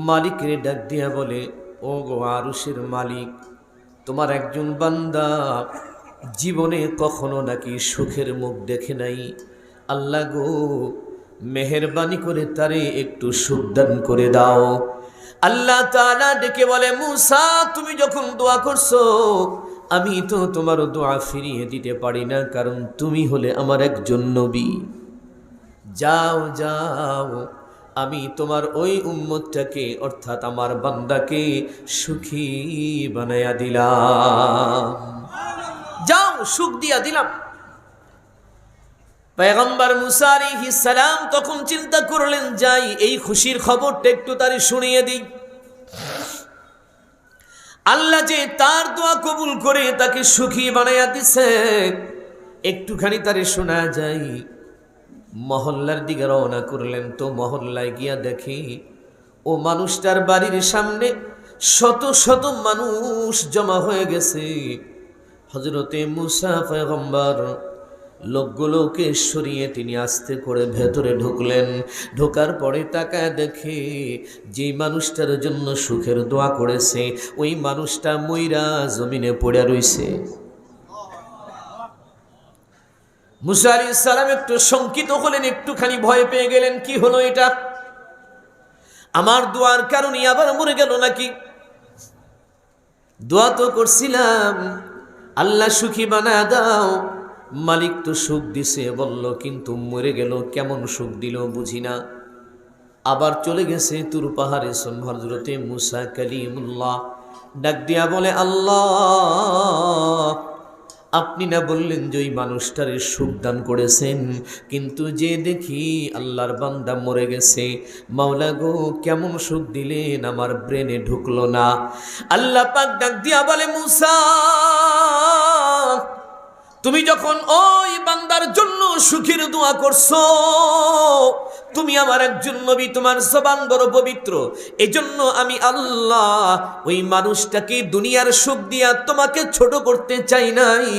মালিকের ডাক দিয়া বলে, ও গো আরশের মালিক, তোমার একজন বান্দা জীবনে কখনো নাকি সুখের মুখ দেখে নাই। আল্লাহ গো, মেহেরবানি করে তারে একটু সুখ দান করে দাও। আল্লাহ তাআলা ডেকে বলে, মূসা তুমি যখন দোয়া করছো, আমি তো তোমার দোয়া ফিরিয়ে দিতে পারি না, কারণ তুমি হলে আমার একজন নবী। যাও যাও, আমি তোমার ওই উম্মতটাকে অর্থাৎ আমার বান্দাকে সুখী বানায়া দিলাম। যাও, সুখ দিয়া দিলাম। পয়গম্বর মুসা আলাইহিস সালাম তখন চিন্তা করলেন, যাই এই খুশির খবরটা একটু তারে শুনিয়ে দিই। আল্লাহ যে তার দোয়া কবুল করে তাকে সুখী বানায়া দিছে, একটুখানি তারে শোনা যায়। মহল্লার দিকে রওনা করলেন। তো মহল্লায় গিয়া দেখি ও মানুষটার বাড়ির সামনে শত শত মানুষ জমা হয়ে গেছে। হযরতে মুসা পয়গম্বর লোকগুলোকে সরিয়ে তিনি আস্তে করে ভেতরে ঢুকলেন। ঢোকার পরে তাকায় দেখে যে মানুষটার জন্য সুখের দোয়া করেছে ওই মানুষটা মইরা জমিনে পড়ে রইছে। মুসা আলাইহিস সালাম একটু শঙ্কিত হলেন, একটুখানি ভয় পেয়ে গেলেন। কি হলো এটা? আমার দোয়ার কারণে আবার মরে গেল নাকি? দোয়া তো করছিলাম আল্লাহ সুখী বানা দাও, মালিক তো সুখ দিছে বলল, কিন্তু মরে গেল। কেমন সুখ দিল বুঝি না। আবার চলে গেছে তুর পাহাড়ে। হযরতে মুসা কালিমুল্লাহ ডাক দিয়া বলে, আল্লাহ আপনি না বললেন যে ওই মানুষটারে সুখ দান করেছেন, কিন্তু যে দেখি আল্লাহর বান্দা মরে গেছে। মাওলা গো, কেমন সুখ দিলেন, আমার ব্রেনে ঢুকলো না। আল্লাহ পাক ডাক দিয়া বলে, মুসা তুমি যখন ওই বান্দার জন্য সুখের দোয়া করছো, তুমি আমার একজন নবী, তোমার জবান বড় পবিত্র, এজন্য আমি আল্লাহ ওই মানুষটাকে দুনিয়ার সুখ দিয়া তোমাকে ছোট করতে চাই নাই।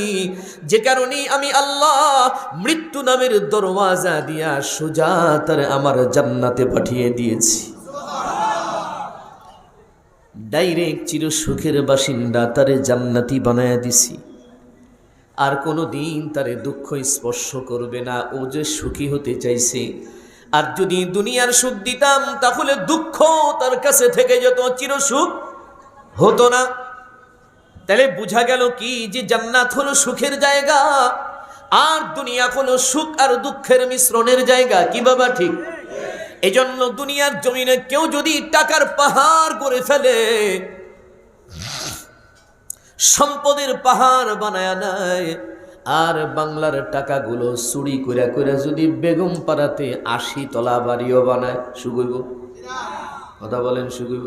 যে কারণে আমি আল্লাহ মৃত্যু নামের দরওয়াজা দিয়া সোজা তার আমার জান্নাতে পাঠিয়ে দিয়েছি। ডাইরেক্ট চির সুখের বাসিন্দা, তারে জান্নাতি বানায়া দিছি। আর কোনো দিন তারে দুঃখ স্পর্শ করবে না। ও যে সুখী হতে চাইছে, আর যদি দুনিয়ার সুখ দিতাম তাহলে দুঃখ তার কাছে থেকে যেত, চির সুখ হতো না। তাহলে বোঝা গেল কি, যে জান্নাত হলো সুখের জায়গা, আর দুনিয়া হলো সুখ আর দুঃখের মিশ্রণের জায়গা। কি বাবা ঠিক? এজন্য দুনিয়ার জমিনে কেউ যদি টাকার পাহাড় করে ফেলে, সম্পদের পাহাড় বানায় নেয়, আর বাংলার টাকাগুলো চুরি কইরা কইরা যদি বেগম পাড়াতে 80 তলা বাড়িও বানায়, সুখ হইব? কথা বলেন, সুখ হইব?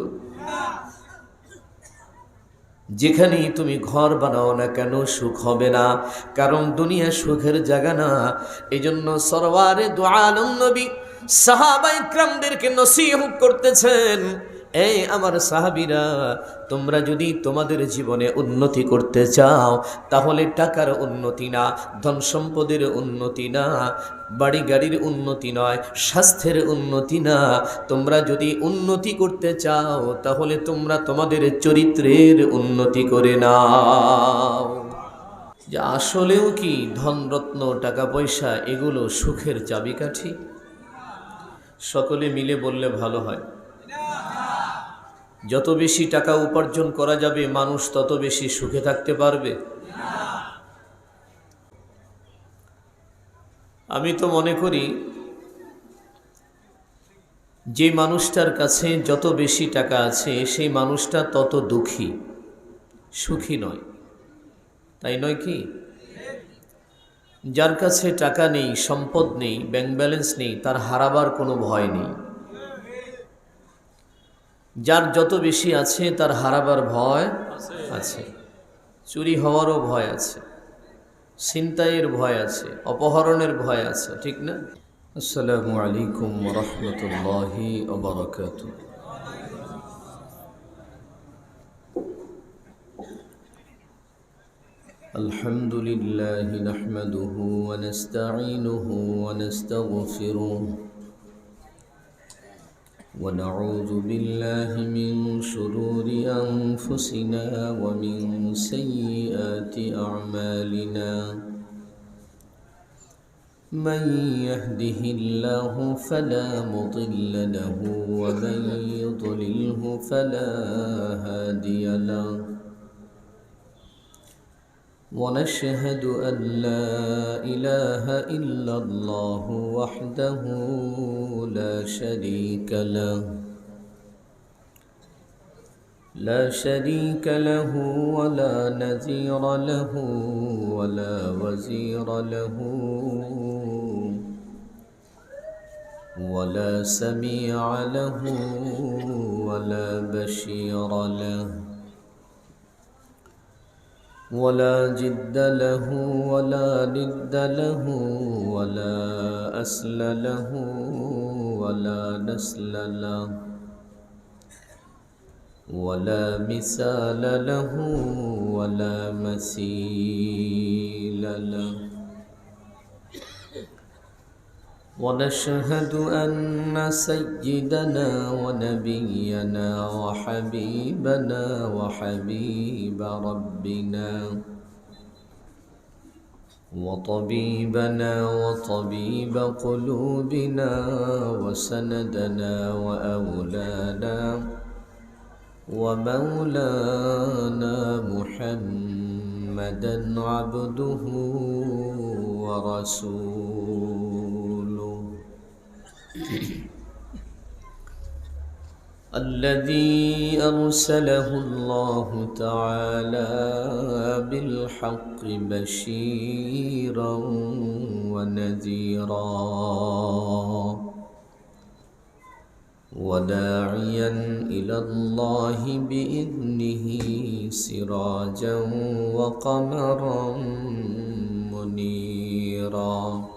যেখানেই তুমি ঘর বানাও না কেন সুখ হবে না, কারণ দুনিয়া সুখের জায়গা না। এজন্য সরওয়ারে দু আলম নবী সাহাবায়ে কিরামদেরকে নসিহত করতেছেন, এই আমার সাহাবীরা, তোমরা যদি তোমাদের জীবনে উন্নতি করতে চাও, তাহলে টাকার উন্নতি না, ধন সম্পদের উন্নতি না, বাড়ি গাড়ির উন্নতি নয়, স্বাস্থ্যের উন্নতি না, তোমরা যদি উন্নতি করতে চাও তাহলে তোমরা তোমাদের চরিত্রের উন্নতি করে নাও। যে আসলেও কি ধনরত্ন, টাকা পয়সা এগুলো সুখের চাবিকাঠি? সকলে মিলে বললে ভালো হয়। যত বেশি টাকা উপার্জন করা যাবে মানুষ তত বেশি সুখে থাকতে পারবে। আমি তো মনে করি যে মানুষটার কাছে যত বেশি টাকা আছে সেই মানুষটা তত দুঃখী, সুখী নয়। তাই নয় কি? যার কাছে টাকা নেই, সম্পদ নেই, ব্যাংক ব্যালেন্স নেই, তার হারাবার কোনো ভয় নেই। যার যত বেশি আছে তার হারাবার ভয় আছে, চুরি হওয়ারও ভয় আছে, ছিনতাইয়ের ভয় আছে, অপহরণের ভয় আছে, ঠিক না? আসসালামু আলাইকুম ওয়া রাহমাতুল্লাহি ওয়া বারাকাতুহু। আলহামদুলিল্লাহি নাহমাদুহু ওয়া নাস্তাঈনুহু ওয়া নাস্তাগফিরুহু ونعوذ بالله من شرور أنفسنا ومن سيئات أعمالنا من يهده الله فلا مضل له ومن يضلله فلا هادي له ونشهد أن لا إله إلا الله وحده لا شريك له ولا نذير له ولا وزير له ولا سميع له ولا بشير له ولا جد له ولا ند له ولا أسل له ولا نسل له ولا مثال له ولا مثيل له ونشهد أن سيدنا ونبينا وحبيبنا وحبيب ربنا وطبيبنا وطبيب قلوبنا وسندنا وأولانا ومولانا محمدا عبده ورسوله الذي أرسله الله تعالى بالحق بشيرا ونذيرا وداعيا إلى الله بإذنه سراجا وقمرا منيرا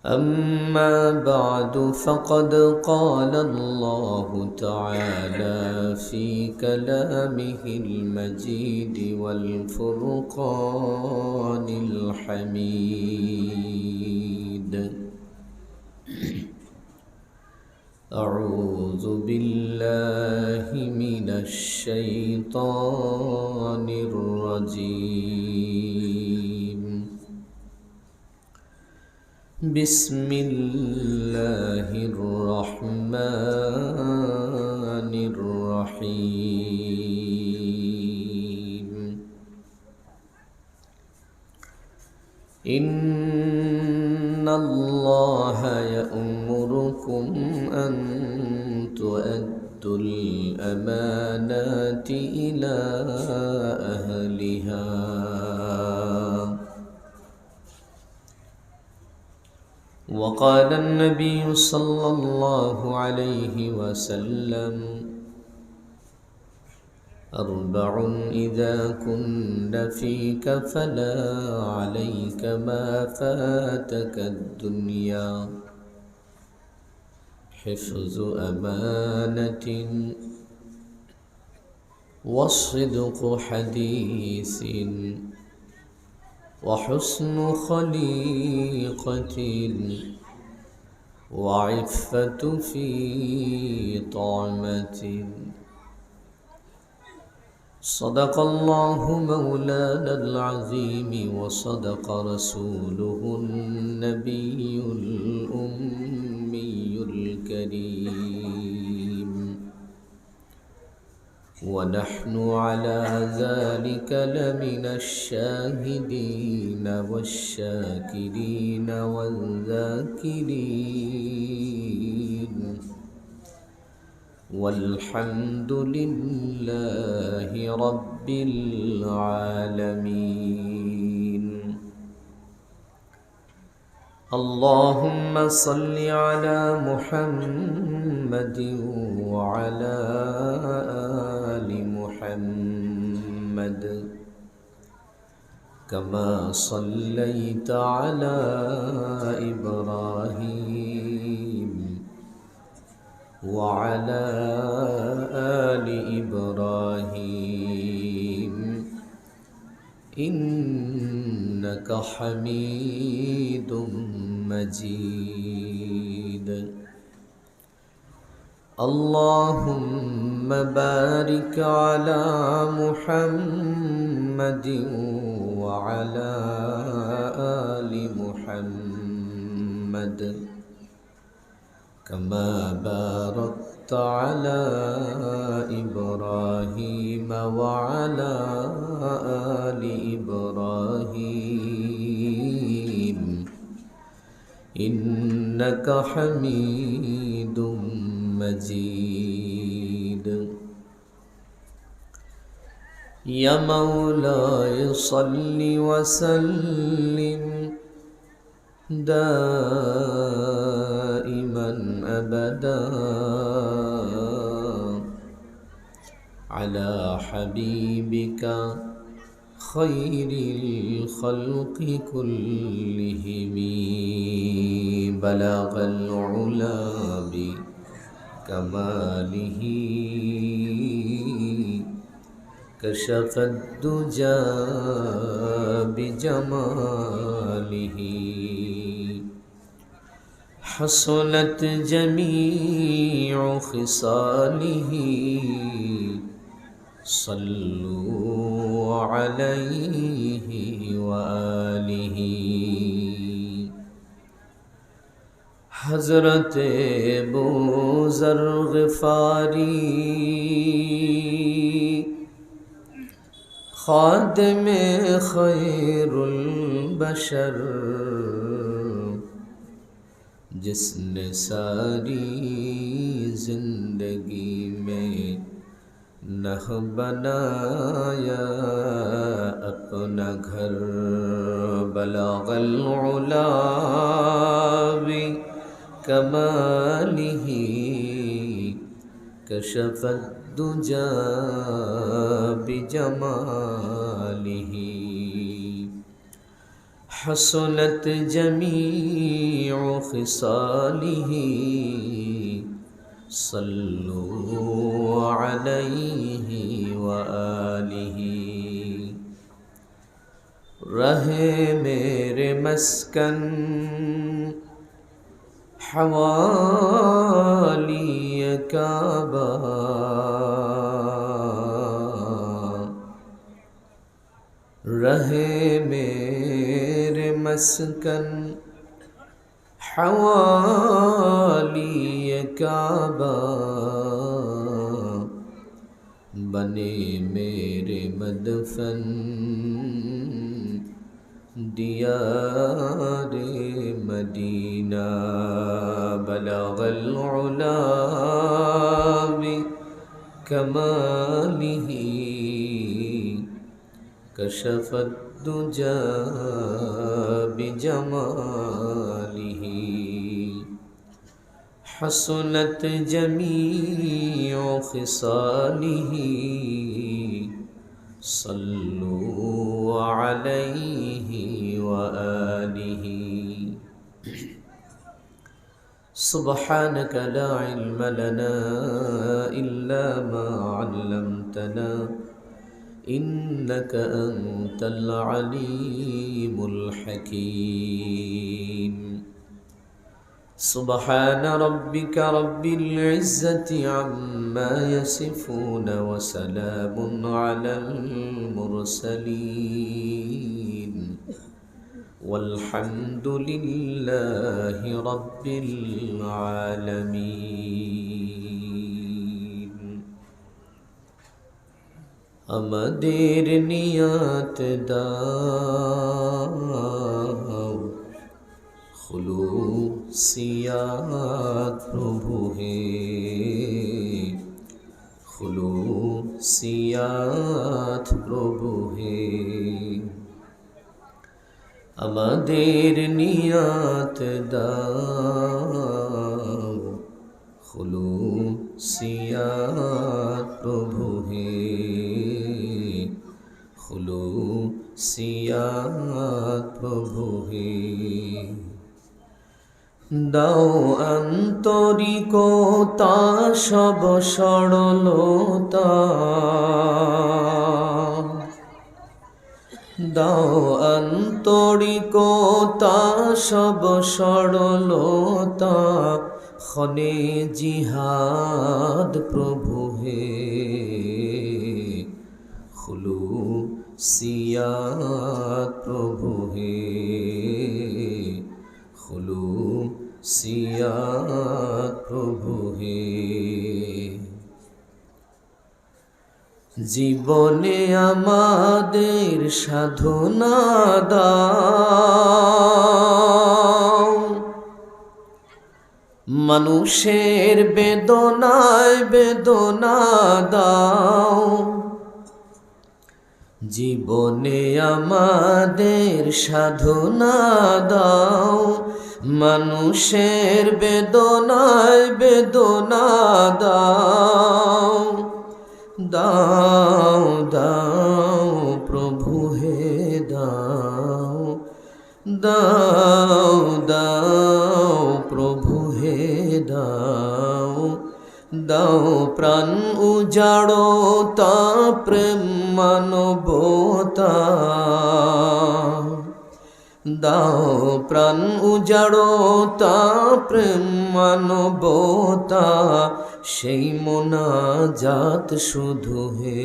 أما بعد فقد قال الله تعالى في كلامه المجيد والفرقان الحميد أعوذ بالله من الشيطان الرجيم بسم الله الرحمن الرحيم إن الله يأمركم أن تؤدوا الأمانات إلى أهلها وقال النبي صلى الله عليه وسلم أربع إذا كن فيك فلا عليك ما فاتك الدنيا حفظ أمانة والصدق حديث وحسن خليقة وعفة في طعمة صدق الله مولانا العظيم وصدق رسوله النبي الأمي الكريم ونحن على ذلك لمن الشاهدين والشاكرين والذاكرين والحمد لله رب العالمين اللهم صل على محمد وعلى آل محمد كما صليت على إبراهيم وعلى آل إبراهيم إنك حميد مجيد اللهم بارك على محمد وعلى آل محمد كما باركت على إبراهيم وعلى آل إبراهيم إنك حميد مجيد. يا مولاي صل وسلم دائما أبدا على حبيبك خير الخلق كلهم. بلغ العلا بكماله كشف الدجى بجماله حصلت جميع خصاله صلوا عليه وآله. حضرت بوذر غفاری خادم خیر البشر جس نے ساری زندگی میں نہ بنایا اپنا گھر. بلغ العلا بکمالہ کشف الدجى بجماله حصلت جميع خصاله صلوا عليه وآله. رہے میرے مسکن حوالی کعبہ رہے میرے مسکن حوالی کعبہ بنے میرے مدفن دیار مدینہ. بلغ العلا بکمالہ کشف الدجى بجماله حصلت جميع خصاله صلوا عليه وآله. سبحانك لا علم لنا إلا ما علمتنا إنك أنت العليم الحكيم. سبحان ربك رب العزة عما يصفون وسلام على المرسلين والحمد لله رب العالمين. আমাদের নিয়ত দাও খুলুসিয়াত প্রভু হে খুলুসিয়াত প্রভু হে. আমাদের নিয়ত দাও খুলুসিয়াত প্রভু হে খুলুসিয়াত প্রভু হে. দাও আন্তরিকতা সব সরলতা দাও আন্তরিকতা সব সরলতা খনে জিহাদ প্রভু হে খুলুসিয়াত প্রভু হে খুলুসিয়াত প্রভু হে। জীবনে আমাদের সাধনা দাও, মানুষের বেদনায় বেদনা দাও। জীবনে আমাদের সাধনা দাও, মানুষের বেদনায় বেদনা দাও। দাও দাও প্রভু হে দাও, দাও দাও প্রভু হে দাও। দাও প্রাণ উজাড়তা প্রেম মানবতা, দাও প্রাণ উজাড়তা প্রেম মানবতা। সেই মোনাজাত শুধু হে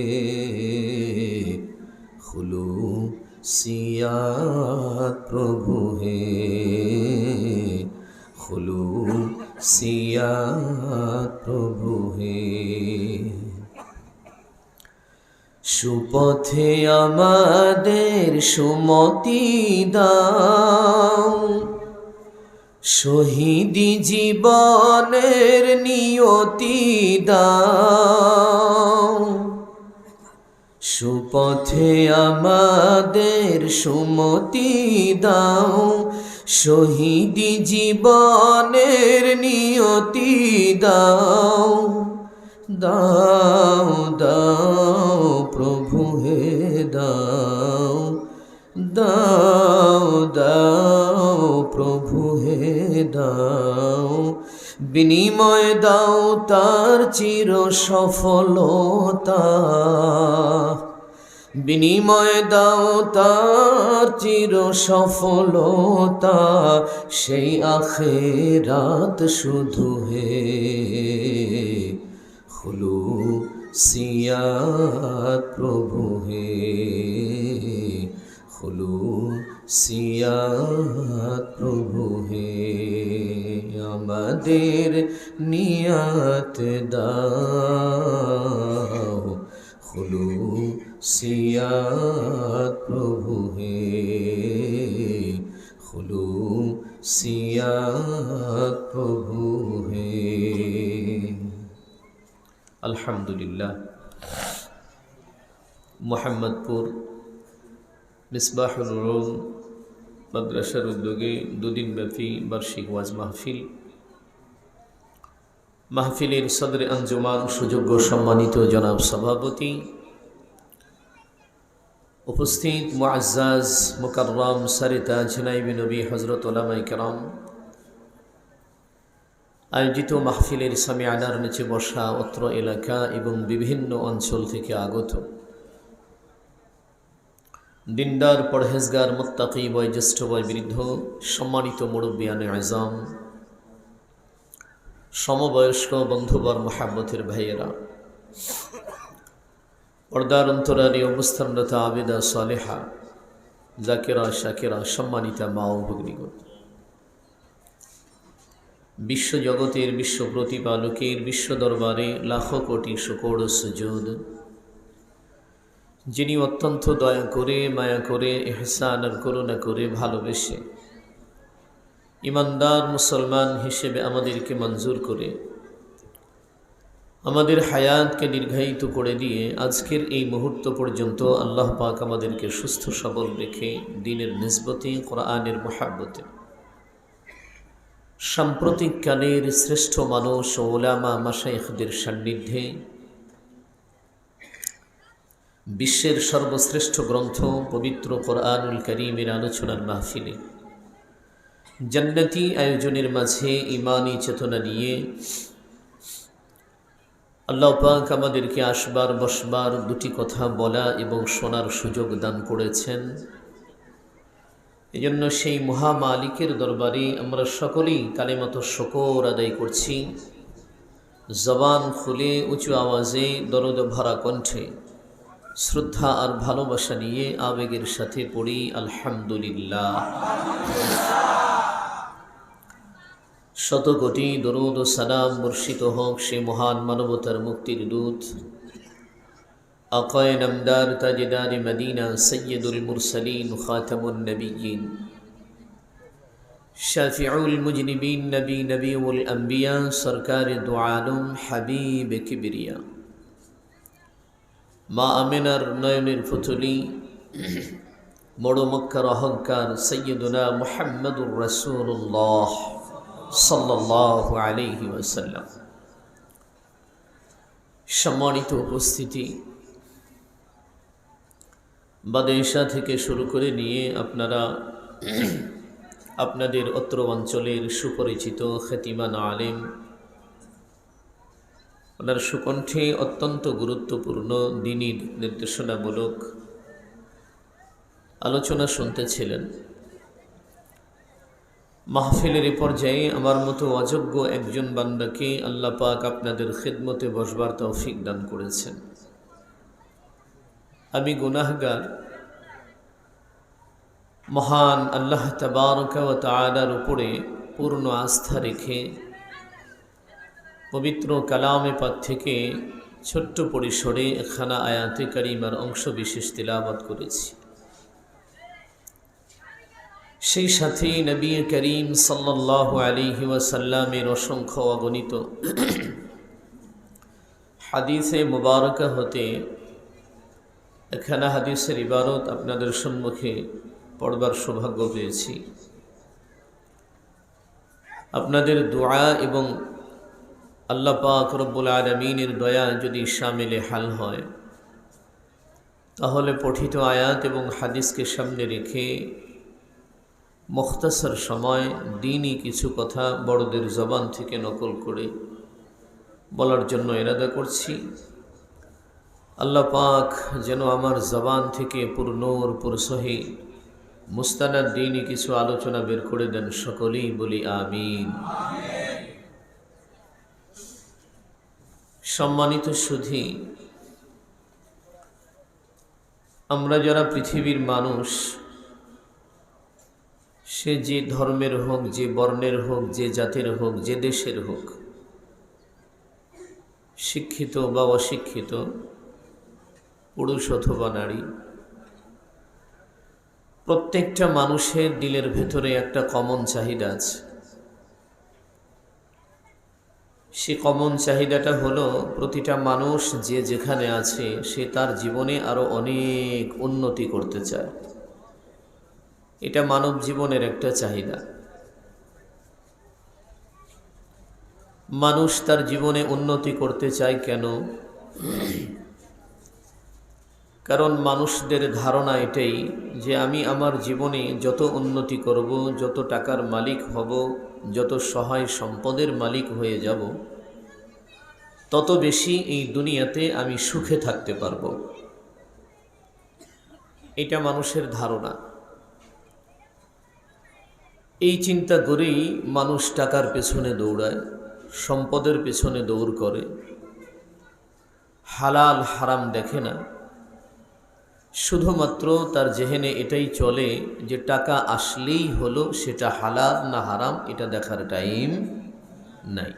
খুলুসিয়াত প্রভু হে খুলুসিয়াত প্রভু হে। সুপথে আমাদের সুমতি দাও, শহীদি জীবনের নিয়তি দাও। সুপথে আমাদের সুমতি দাও, শহীদি জীবনের নিয়তি দাও। দাও দাও প্রভু হে দাও, দাও দাও প্রভু হে দাও। বিনিময় দাও তার চির সফলতা, বিনিময় দাও তার চির সফলতা। সেই আখিরাত শুধু হে খুলুসিয়াত প্রভু হে খুলুসিয়াত প্রভু হে। আমাদের নিয়াত দাও, খুলুসিয়াত প্রভু হে খুলুসিয়াত প্রভু হে। আলহামদুলিল্লাহ, মোহাম্মদপুর মিসবাহুল উলুম মাদ্রাসার উদ্যোগে দুদিনব্যাপী বার্ষিক ওয়াজ মাহফিল। মাহফিলের সদরে আঞ্জুমান সুযোগ্য সম্মানিত জনাব সভাপতি, উপস্থিত মুআজ্জাজ মুকাররম সারিতাজ নাইবে নবী হযরত উলামায়ে কেরাম, আয়োজিত মাহফিলের সামিআনার নিচে বসা অত্র এলাকা এবং বিভিন্ন অঞ্চল থেকে আগত দিনদার পরহেজগার মুত্তাকি বয়োজ্যেষ্ঠ বয়োবৃদ্ধ সম্মানিত মুরব্বিয়ানে আযম, সমবয়স্ক বন্ধুবর মহাব্বতের ভাইয়েরা, পর্দার অন্তরালে অবস্থানরত আবেদা সালেহা জাকেরা শাকেরা, সম্মানিতা মা ও ভগ্নীগণ, বিশ্বজগতের বিশ্ব প্রতিপালকের বিশ্ব দরবারে লাখো কোটি শুকর ও সুজুদ, যিনি অত্যন্ত দয়া করে মায়া করে ইহসান আর করুণা করে ভালোবেসে ইমানদার মুসলমান হিসেবে আমাদেরকে মঞ্জুর করে আমাদের হায়াতকে দীর্ঘায়িত করে দিয়ে আজকের এই মুহূর্ত পর্যন্ত আল্লাহ পাক আমাদেরকে সুস্থ সবল রেখে দ্বীনের নিসবতে কোরআনের মুহাব্বতে সাম্প্রতিক কালের শ্রেষ্ঠ মানুষ ও উলামা মাশায়েখদের সান্নিধ্যে বিশ্বের সর্বশ্রেষ্ঠ গ্রন্থ পবিত্র কোরআনুল কারীমের আলোচনার মাহফিলে জান্নাতি আয়োজনের মাঝে ঈমানি চেতনা নিয়ে আল্লাহ পাক আমাদেরকে আসবার বসবার দুটি কথা বলা এবং শোনার সুযোগ দান করেছেন। এজন্য সেই মহামালিকের দরবারে আমরা সকলেই কালিমাত শুকর আদায় করছি, জবান খুলে উঁচু আওয়াজে দরদ ভরা কণ্ঠে শ্রদ্ধা আর ভালোবাসা নিয়ে আবেগের সাথে পড়ি আলহামদুলিল্লাহ। শত কোটি দরুদ ও সালাম বর্ষিত হোক সে মহান মানবতার মুক্তির দূত আকায়ে নামদার তাজদার মদিনা সৈয়দুল মুরসালিন খাতামুন নবিয়্যিন শাফিউল মুজনিবিন নবী নবীউল আম্বিয়া সরকার দু আলম হাবিব কিবরিয়া মা আমিনার নয়নের ফুতুলি বড় মক্কার অহংকার সৈয়দুনা মুহাম্মদুর রাসূলুল্লাহ সাল্লাল্লাহু আলাইহি ওয়াসাল্লাম। সম্মানিত উপস্থিতি, বাদেশা থেকে শুরু করে নিয়ে আপনারা আপনাদের অত্র অঞ্চলের সুপরিচিত খ্যাতিমান আলেম, ওনার সুকণ্ঠে অত্যন্ত গুরুত্বপূর্ণ দ্বীনি নির্দেশনামূলক আলোচনা শুনতেছিলেন। মাহফিলের পর্যায়ে আমার মতো অযোগ্য একজন বান্দাকে আল্লাহ পাক আপনাদের খিদমতে বসবার তৌফিক দান করেছেন। আমি গুনাহগার, মহান আল্লাহ তাবারক ওয়া তাআলার উপরে পূর্ণ আস্থা রেখে পবিত্র কালামে পাক থেকে ছোট্ট পরিসরে খানা আয়াতে কারিমার অংশ বিশেষ তিলাওয়াত করেছি। সেই সাথে নবী করিম সাল্লাল্লাহু আলাইহি ওয়াসাল্লামের অসংখ্য অগণিত হাদিসে মুবারকা হতে একখানা হাদিসের ইবারত আপনাদের সম্মুখে পড়বার সৌভাগ্য পেয়েছি। আপনাদের দোয়া এবং আল্লাহ পাক রব্বুল আলামিনের দয়া যদি শামিলে হাল হয়, তাহলে পঠিত আয়াত এবং হাদিসকে সামনে রেখে মুখতাসর সময় দ্বীনি কিছু কথা বড়দের জবান থেকে নকল করে বলার জন্য ইরাদা করছি। আল্লাহ পাক যেন আমার জবান থেকে পুরনূর পুরসহি মুস্তানাদ দ্বীনি কিছু আলোচনা বের করে দেন, সকলেই বলি আমিন। সম্মানিত সুধী, আমরা যারা পৃথিবীর মানুষ, সে যে ধর্মের হোক, যে বর্ণের হোক, যে জাতের হোক, যে দেশের হোক, শিক্ষিত বা অশিক্ষিত, পুরুষ অথবা নারী, প্রত্যেকটা মানুষের দিলের ভেতরে একটা কমন চাহিদা আছে। সে কমন চাহিদাটা হলো প্রতিটা মানুষ যে যেখানে আছে সে তার জীবনে আরো অনেক উন্নতি করতে চায়। এটা মানব জীবনের একটা চাহিদা। মানুষ তার জীবনে উন্নতি করতে চায় কেন? কারণ মানুষদের ধারণা এটাই যে আমি আমার জীবনে যত উন্নতি করব, যত টাকার মালিক হব, যত সহায় সম্পদের মালিক হয়ে যাব, তত বেশি এই দুনিয়াতে আমি সুখে থাকতে পারব। এটা মানুষের ধারণা। এই চিন্তা করেই মানুষ টাকার পেছনে দৌড়ায়, সম্পদের পেছনে দৌড় করে, হালাল হারাম দেখে না। শুধুমাত্র তার জেহেনে এটাই চলে যে টাকা আসলেই হলো, সেটা হালাল না হারাম এটা দেখার টাইম নাই।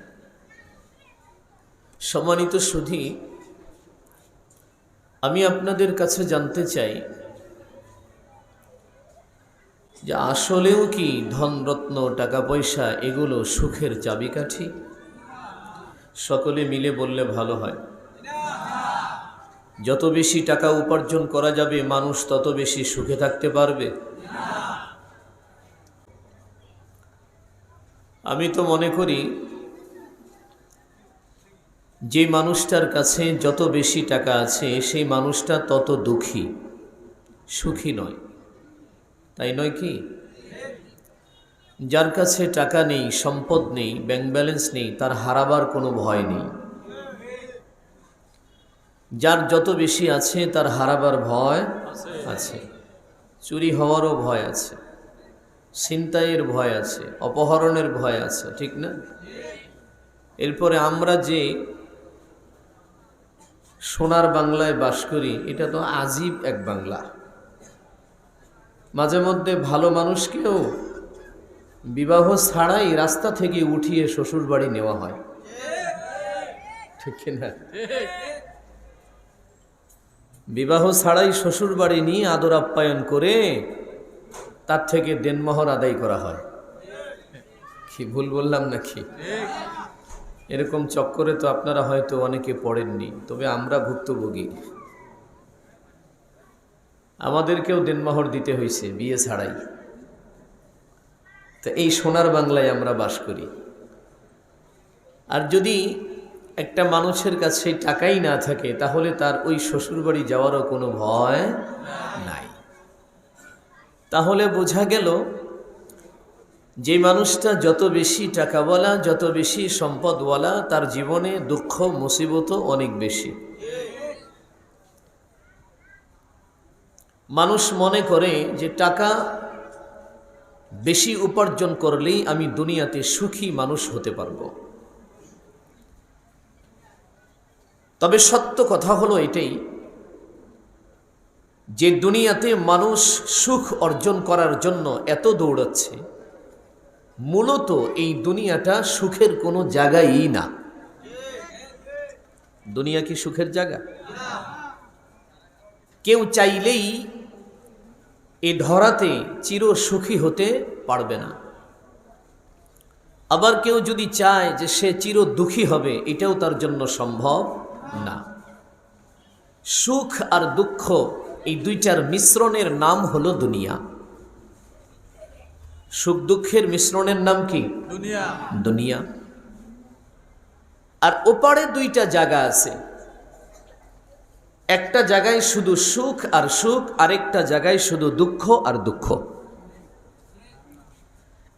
সম্মানিত সুধী, আমি আপনাদের কাছে জানতে চাই যে আসলেও কি ধনরত্ন, টাকা পয়সা এগুলো সুখের চাবিকাঠি? সকলে মিলে বললে ভালো হয়। যত বেশি টাকা উপার্জন করা যাবে মানুষ তত বেশি সুখে থাকতে পারবে? আমি তো মনে করি যে মানুষটার কাছে যত বেশি টাকা আছে সেই মানুষটা তত দুঃখী, সুখী নয়। তাই নয় কি? যার কাছে টাকা নেই, সম্পদ নেই, ব্যাংক ব্যালেন্স নেই, তার হারাবার কোনো ভয় নেই। যার যত বেশি আছে তার হারাবার ভয় আছে, চুরি হওয়ারও ভয় আছে। ছিনতাইয়ের ভয় আছে, অপহরণের ভয় আছে, ঠিক না? এরপরে আমরা যে সোনার বাংলায় বাস করি, এটা তো আজীব এক বাংলা। মাঝে মধ্যে ভালো মানুষকেও বিবাহ ছাড়াই রাস্তা থেকে উঠিয়ে শ্বশুর বাড়ি নেওয়া হয়, ঠিক না? বিবাহ ছাড়াই শ্বশুর বাড়ি নিয়ে আদর আপ্যায়ন করে তার থেকে দেনমোহর আদায় করা হয়। কি ভুল বললাম নাকি? এরকম চক্করে তো আপনারা হয়তো অনেকে পড়েননি, তবে আমরা ভুক্তভোগী। আমাদেরকেও দেনমোহর দিতে হয়েছে বিয়ে ছাড়াই। তো এই সোনার বাংলায় আমরা বাস করি। আর যদি একটা মানুষের কাছে টাকাই না থাকে, তাহলে তার ওই শ্বশুরবাড়ি যাওয়ারও কোনো ভয় নাই। তাহলে বোঝা গেল যে মানুষটা যত বেশি টাকাওয়ালা, যত বেশি সম্পদওয়ালা, তার জীবনে দুঃখ মুসিবতও অনেক বেশি। মানুষ মনে করে যে টাকা বেশি উপার্জন করলেই আমি দুনিয়াতে সুখী মানুষ হতে পারবো। তবে সত্য কথা হলো এটাই যে দুনিয়াতে মানুষ সুখ অর্জন করার জন্য এত দৌড়াচ্ছে, মূলত এই দুনিয়াটা সুখের কোনো জায়গাই না। দুনিয়া কি সুখের জায়গা? কেউ চাইলেই এ ধরাতে চির সুখী হতে পারবে না। আবার কেউ যদি চায় যে সে চির দুঃখী হবে, এটাও তার জন্য সম্ভব না। সুখ আর দুঃখ এই দুইটার মিশ্রণের নাম হলো দুনিয়া। সুখ দুঃখের মিশ্রণের নাম কি? দুনিয়া। দুনিয়া। আর ওপারে দুইটা জায়গা আছে, একটা জায়গায় শুধু সুখ আর সুখ, আরেকটা জায়গায় শুধু দুঃখ আর দুঃখ।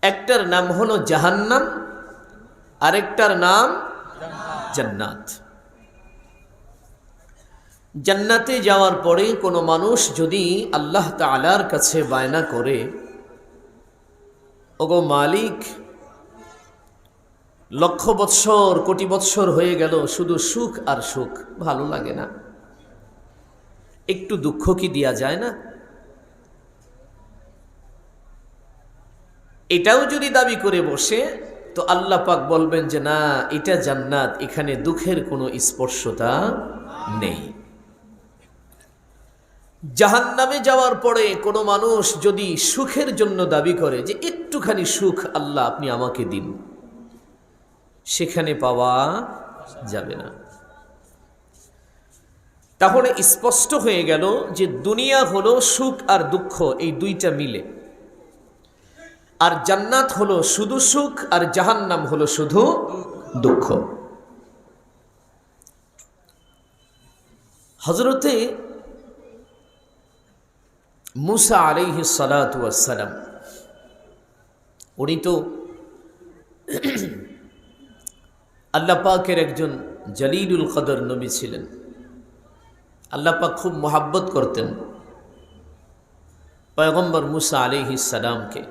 একটার নাম হলো জাহান্নাম, আরেকটার নাম জান্নাত। জান্নাতে যাওয়ার পরে কোনো মানুষ যদি আল্লাহ তাআলার কাছে বায়না করে, ওগো মালিক, লক্ষ বৎসর কোটি বৎসর হয়ে গেল শুধু সুখ আর সুখ, ভালো লাগে না, একটু দুঃখ কি দেয়া যায় না? এটাও যদি দাবি করে বসে, তো আল্লাহ পাক বলবেন যে না, এটা জান্নাত, এখানে দুঃখের কোনো স্পর্শতা নেই। জাহান্নামে যাওয়ার পরে কোনো মানুষ যদি সুখের জন্য দাবি করে যে একটুখানি সুখ আল্লাহ আপনি আমাকে দিন, সেখানে পাওয়া যাবে না। তাহলে স্পষ্ট হয়ে গেল যে দুনিয়া হলো সুখ আর দুঃখ এই দুইটা মিলে, আর জান্নাত হলো শুধু সুখ, আর জাহান্নাম হলো শুধু দুঃখ। হযরতে মুসা আলাইহিস সালাতু ওয়াস সালাম, উনি তো আল্লাহ পাকের একজন জলিলুল কদর নবী ছিলেন। আল্লাহ পাক খুব মোহাব্বত করতেন পয়গম্বর মুসা আলাইহিস সালামকে।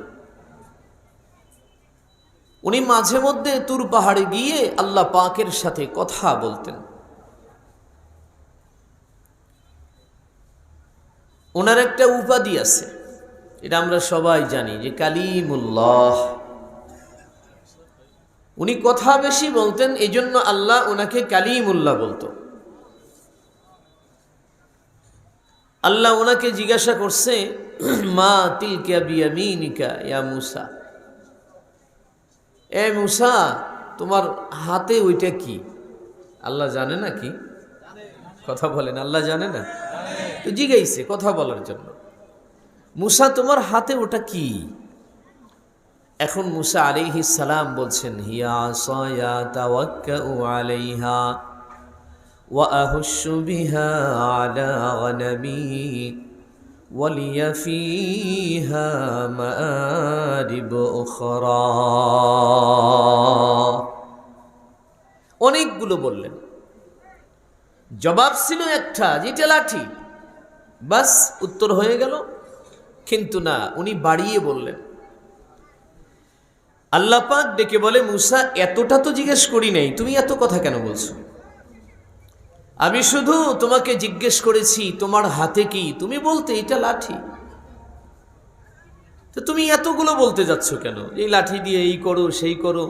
উনি মাঝে মধ্যে তুর পাহাড়ে গিয়ে আল্লাহ পাকের সাথে কথা বলতেন। ওনার একটা উপাধি আছে, এটা আমরা সবাই জানি, যে কালিমুল্লাহ। উনি কথা বেশি বলতেন, এই জন্য আল্লাহ ওনাকে কালিমুল্লাহ বলতো। আল্লাহ ওনাকে জিজ্ঞাসা করছে, মা তিলকা বিয়ামিনিকা ইয়া মুসা, এ মুসা, তোমার হাতে ওইটা কি? আল্লাহ জানে না কি? কথা বলেন, আল্লাহ জানে না? তো জিজ্ঞাইছে কথা বলার জন্য, মুসা তোমার হাতে ওটা কি? এখন মুসা আলাইহিস সালাম বলছেন, হিয়া আসায়া তাওয়াক্কাউ আলাইহা ওয়া আহুশু বিহা আলা গনামি ওয়ালিয়া ফিহা মাআরিব উখরা। অনেকগুলো বললেন, জবাব ছিল একটা, যেটা লাঠি, বাস উত্তর হয়ে গেল। কিন্তু না, উনি বাড়িয়ে বললেন, আল্লাহ পাক ডেকে বলে, মুসা এতটা তো জিজ্ঞেস করি নাই, তুমি এত কথা কেন বলছো? আমি শুধু তোমাকে জিজ্ঞেস করেছি তোমার হাতে কি, তুমি বলতে এটা লাঠি, তো তুমি এতগুলো বলতে যাচ্ছ কেন? এই লাঠি দিয়ে এই করো সেই করো।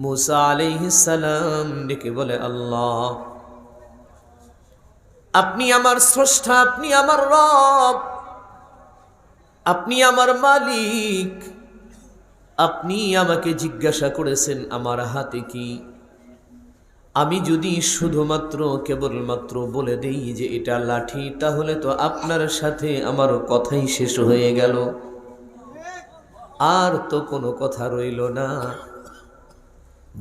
মুসা আলাইহিস সালাম ডেকে বলে, আল্লাহ আপনি আমার স্রষ্টা, আপনি আমার রব, আপনি আমার মালিক, আপনি আমাকে জিজ্ঞাসা করেছেন আমার হাতে কি। আমি যদি শুধুমাত্র কেবলমাত্র বলে দেই যে এটা লাঠি, তাহলে তো আপনার সাথে আমার কথাই শেষ হয়ে গেল, আর তো কোনো কথা রইল না।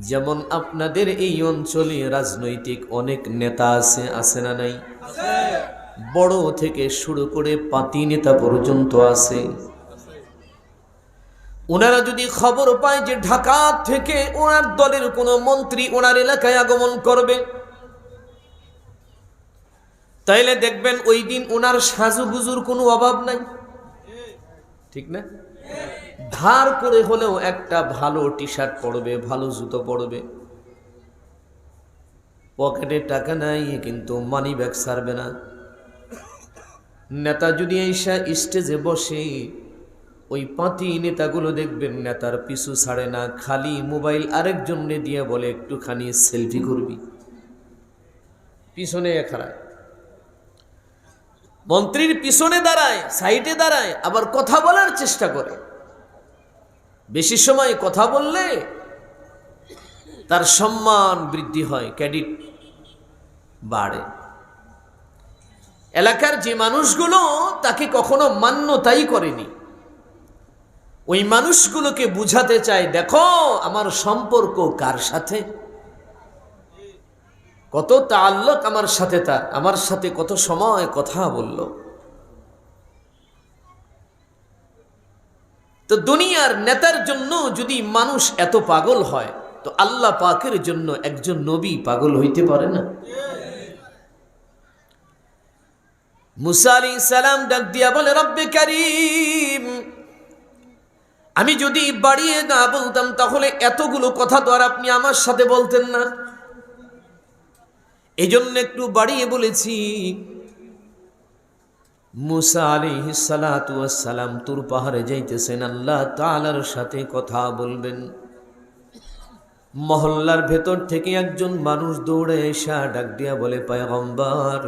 যেমন আপনাদের এই অঞ্চলে রাজনৈতিক অনেক নেতা আছে না নাই? বড় থেকে শুরু করে পাতি নেতা পর্যন্ত আছে। ওনারা যদি খবর পায় যে ঢাকা থেকে ওনার দলের কোনো মন্ত্রী ওনার এলাকায় আগমন করবে, তাইলে দেখবেন ওই দিন ওনার সাজুগুজুর কোনো অভাব নাই, ঠিক না? ধার করে হলেও একটা ভালো টি শার্ট পরবে, ভালো জুতো পরবে, পকেটে টাকা নাই কিন্তু মানি ব্যাগ ছাড়বে না। নেতা যদি এসে স্টেজে বসে, ওই পাতি নেতাগুলো দেখবেন নেতার পিছু ছাড়ে না, খালি মোবাইল আরেকজনকে দিয়ে বলে একটুখানি সেলফি করবি, পিছনে খাড়ায়। মন্ত্রীর পিছনে দাঁড়ায়, সাইডে দাঁড়ায়, আবার কথা বলার চেষ্টা করে। বেশি সময় কথা বললে তার সম্মান বৃদ্ধি হয়, ক্রেডিট বাড়ে। এলাকার যে মানুষগুলো তাকে কখনো মান্যতাই করেনি, ওই মানুষগুলোকে বুঝাতে চায়, দেখো আমার সম্পর্ক কার সাথে, কত তাআল্লুক আমার সাথে, তার আমার সাথে কত সময় কথা বলল। তো দুনিয়ার নেতার জন্য যদি মানুষ এত পাগল হয়, তো আল্লাহ পাকের জন্য একজন নবী পাগল হইতে পারে না? মুসা আলাইহিস সালাম ডাক দিয়া বলে, রব্বে কারীম, আমি যদি বাড়িয়ে না বলতাম তাহলে এতগুলো কথা তো আর আপনি আমার সাথে বলতেন না, এই জন্য একটু বাড়িয়ে বলেছি। মুসা আলাইহিস সালাতু ওয়াস সালাম তুর পাহাড়ে যাইতেছেন, আল্লাহ তাআলার সাথে কথা বলবেন। মহল্লার ভেতর থেকে একজন মানুষ দৌড়ে এসে ডাক দিয়া বলে, পয়গম্বর,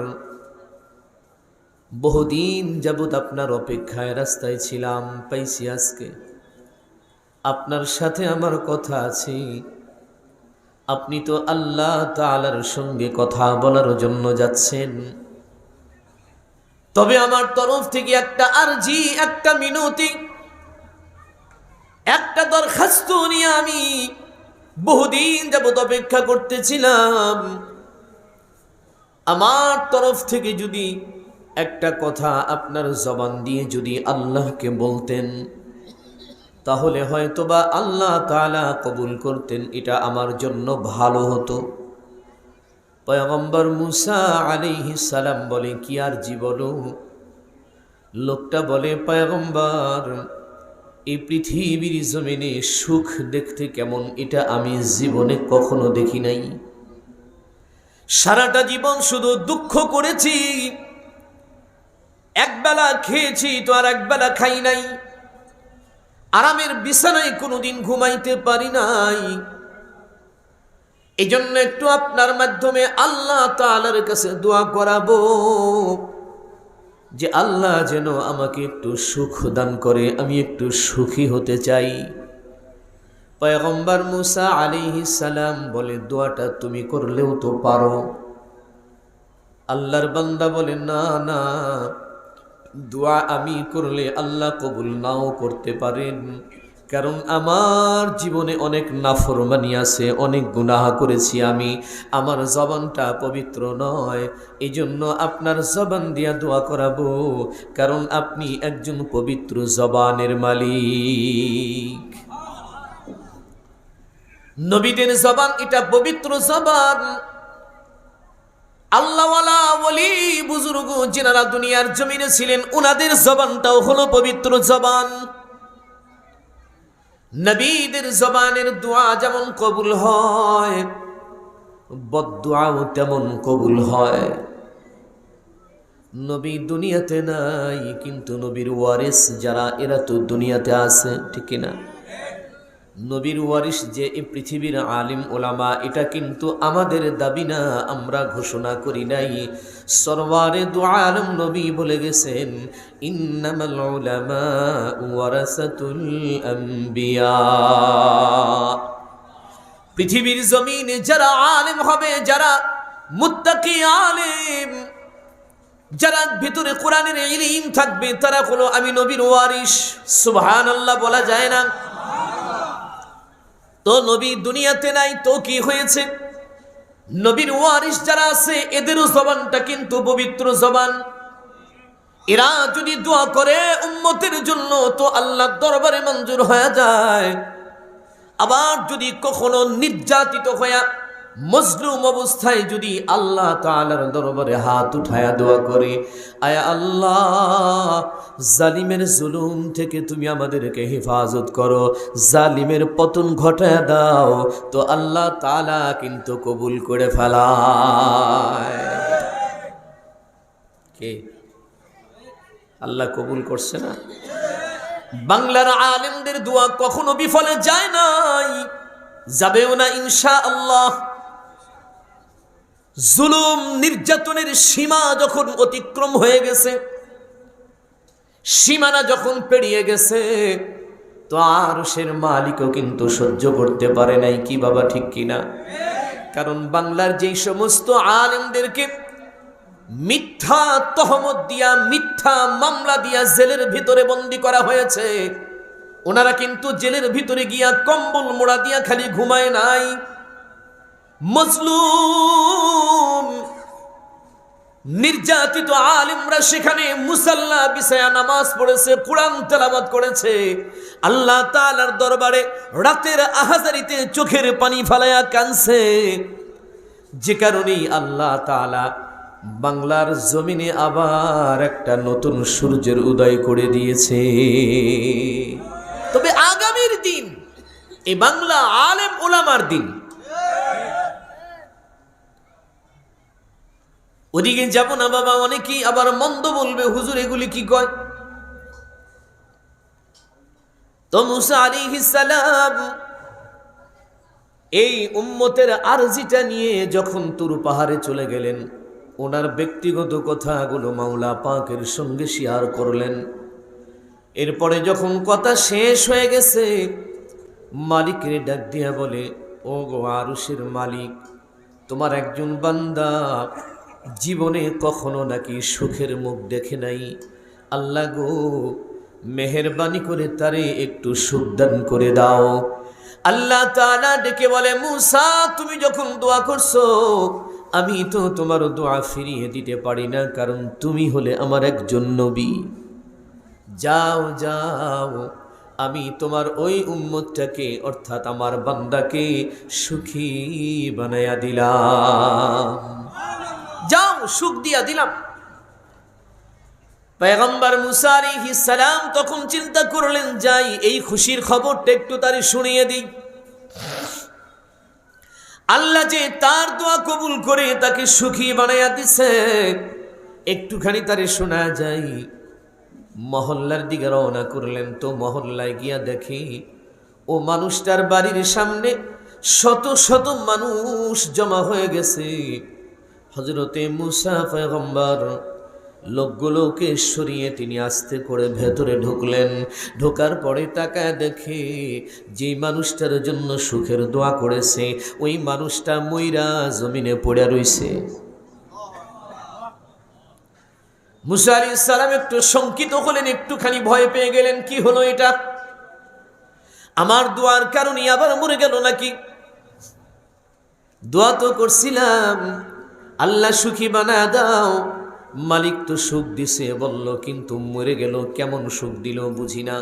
বহুদিন যাবত আপনার অপেক্ষায় রাস্তায় ছিলাম, পাইছি আজকে, আপনার সাথে আমার কথা আছে। আপনি তো আল্লাহ তাআলার সঙ্গে কথা বলার জন্য যাচ্ছেন, তবে আমার তরফ থেকে একটা আরজি, একটা মিনতি, একটা দরখাস্ত নিয়ে আমি বহুদিন যাবত অপেক্ষা করতেছিলাম। আমার তরফ থেকে যদি একটা কথা আপনার জবান দিয়ে যদি আল্লাহকে বলতেন, তাহলে হয়তোবা আল্লাহ তাআলা কবুল করতেন, এটা আমার জন্য ভালো হতো। পয়গম্বর মুসা আলাইহিস সালাম বলে, কি আর জি বলো? লোকটা বলে, পয়গম্বর, এই পৃথিবীর জমিনে সুখ দেখতে কেমন এটা আমি জীবনে কখনো দেখি নাই। সারাটা জীবন শুধু দুঃখ করেছি, একবেলা খেয়েছি তো আর একবেলা খাই নাই, আরামের বিছানায় কোনোদিন ঘুমাইতে পারি নাই। এই জন্য একটু আপনার মাধ্যমে আল্লাহ তাআলার কাছে দোয়া করাবো যে আল্লাহ যেন আমাকে একটু সুখ দান করে, আমি একটু সুখী হতে চাই। পয়গম্বর মুসা আলাইহিস সালাম বলে, দোয়াটা তুমি করলেও তো পারো। আল্লাহর বান্দা বলে, না না, দোয়া আমি করলে আল্লাহ কবুল নাও করতে পারেন, কারণ আমার জীবনে অনেক নাফরমানি আছে, অনেক গুনাহ করেছি আমি, আমার জবানটা পবিত্র নয়। এই জন্য আপনার জবান দিয়া দোয়া করাবো, কারণ আপনি একজন পবিত্র জবানের মালিক। নবীদের জবান এটা পবিত্র জবান। আল্লাহওয়ালা ওলি বুজুর্গ যিনারা দুনিয়ার জমিনে ছিলেন, উনাদের জবানটাও হলো পবিত্র জবান। নবীদের জবানের দোয়া যেমন কবুল হয়, বদদুয়াও তেমন কবুল হয়। নবী দুনিয়াতে নাই, কিন্তু নবীর ওয়ারিস যারা, এরা তো দুনিয়াতে আছে, ঠিক কিনা? নবীর ওয়ারিস যে এই পৃথিবীর আলিম ওলামা, এটা কিন্তু আমাদের দাবি না, আমরা ঘোষণা করি নাই। সরওয়ারে দু আলম নবী বলে গেছেন, ইন্নামাল উলামা ওয়ারাসাতুল আম্বিয়া। পৃথিবীর জমিনে যারা আলেম হবে, যারা মুত্তাকি আলেম, যারা ভিতরে কোরআনের ইলম থাকবে, তারা হলো আমি নবীর ওয়ারিস। সুবহানাল্লাহ বলা যায় না? তো নবী দুনিয়াতে নাই, তো কি হয়েছে? নবীর ওয়ারিস যারা আছে, এদেরও জবানটা কিন্তু পবিত্র জবান। এরা যদি দোয়া করে উম্মতের জন্য, তো আল্লাহর দরবারে মঞ্জুর হয়ে যায়। আবার যদি কখনো নির্যাতিত হয়ে মজলুম অবস্থায় যদি আল্লাহ তাআলার দরবারে হাত উঠায়া দোয়া করে, আয়া আল্লাহ, জালিমের জুলুম থেকে তুমি আমাদেরকে হেফাজত করো, জালিমের পতন ঘটায়া দাও, তো আল্লাহ তাআলা কিন্তু কবুল করে ফেলায়। কে? আল্লাহ কবুল করছে না? বাংলার আলেমদের দোয়া কখনো বিফলে যায় নাই, যাবেও না ইনশাআল্লাহ। জুলুম নির্যাতনের সীমা যখন অতিক্রম হয়ে গেছে, সীমানা যখন পেরিয়ে গেছে, তো আরশের মালিকও কিন্তু সহ্য করতে পারে নাই। কি বাবা, ঠিক কিনা? কারণ বাংলার যেই সমস্ত আলেমদেরকে মিথ্যা তহমত দিয়া, মিথ্যা মামলা দিয়া জেলের ভিতরে বন্দী করা হয়েছে, ওনারা কিন্তু জেলের ভিতরে গিয়া কম্বল মোড়া দিয়া খালি ঘুমায় নাই। মজলুম নির্যাতিত আলেমরা সেখানে মুসাল্লা বিছায়া নামাজ পড়েছে, কোরআন তেলাওয়াত করেছে, আল্লাহ তাআলার দরবারে রাতের আহাজারিতে চোখের পানি ফালায়া কাঁদছে। যে কারণেই আল্লাহ তাআলা বাংলার জমিনে আবার একটা নতুন সূর্যের উদয় করে দিয়েছে। তবে আগামীর দিন এই বাংলা আলেম ওলামার দিন। ওদিকে যাব না বাবা, অনেকেই আবার মন্দ বলবে, হুজুর এগুলি কি কয়। তো মুসা আলাইহিস সালাম এই উম্মতের আরজিটা নিয়ে যখন তুর পাহাড়ে চলে গেলেন, ওনার ব্যক্তিগত কথাগুলো মাওলা পাকের সঙ্গে শেয়ার করলেন। এরপরে যখন কথা শেষ হয়ে গেছে, মালিকের ডাক দিয়া বলে, ও গো আরশের মালিক, তোমার একজন বান্দা জীবনে কখনো নাকি সুখের মুখ দেখে নাই। আল্লাহ গো, মেহেরবানি করে তারে একটু সুখ দান করে দাও। আল্লাহ তাআলা ডেকে বলে, মুসা, তুমি যখন দোয়া করছো, আমি তো তোমার দোয়া ফিরিয়ে দিতে পারি না, কারণ তুমি হলে আমার একজন নবী। যাও যাও, আমি তোমার ওই উম্মতটাকে, অর্থাৎ আমার বান্দাকে সুখী বানায়া দিলাম। যাও, সুখ দিয়া দিলাম। পয়গম্বর মুসা আলাইহিস সালাম তখন চিন্তা করলেন, যাই এই খুশির খবরটা একটু তারে শুনিয়ে দিই। আল্লাহ যে তার দোয়া কবুল করে তাকে সুখী বানায়া দিছে, একটুখানি তারে শোনা যায়। মহল্লার দিকে রওনা করলেন। তো মহল্লায় গিয়া দেখি ও মানুষটার বাড়ির সামনে শত শত মানুষ জমা হয়ে গেছে। হযরতে মুসা পয়গম্বর লোকগুলোকে সরিয়ে তিনি আস্তে করে ভেতরে ঢুকলেন। ঢোকার পরে তাকায় দেখে যে মানুষটার জন্য সুখের দোয়া করেছে, ওই মানুষটা মইরা জমিনে পড়ে রইছে। মুসা আলাইহিস সালাম একটু শঙ্কিত হলেন, একটুখানি ভয় পেয়ে গেলেন। কি হলো এটা? আমার দোয়ার কারণে আবার মরে গেল নাকি? দোয়া তো করছিলাম, আল্লাহ সুখী বানায় দাও। মালিক তো সুখ দিছে বলল, কিন্তু মরে গেল, কেমন সুখ দিল বুঝি না।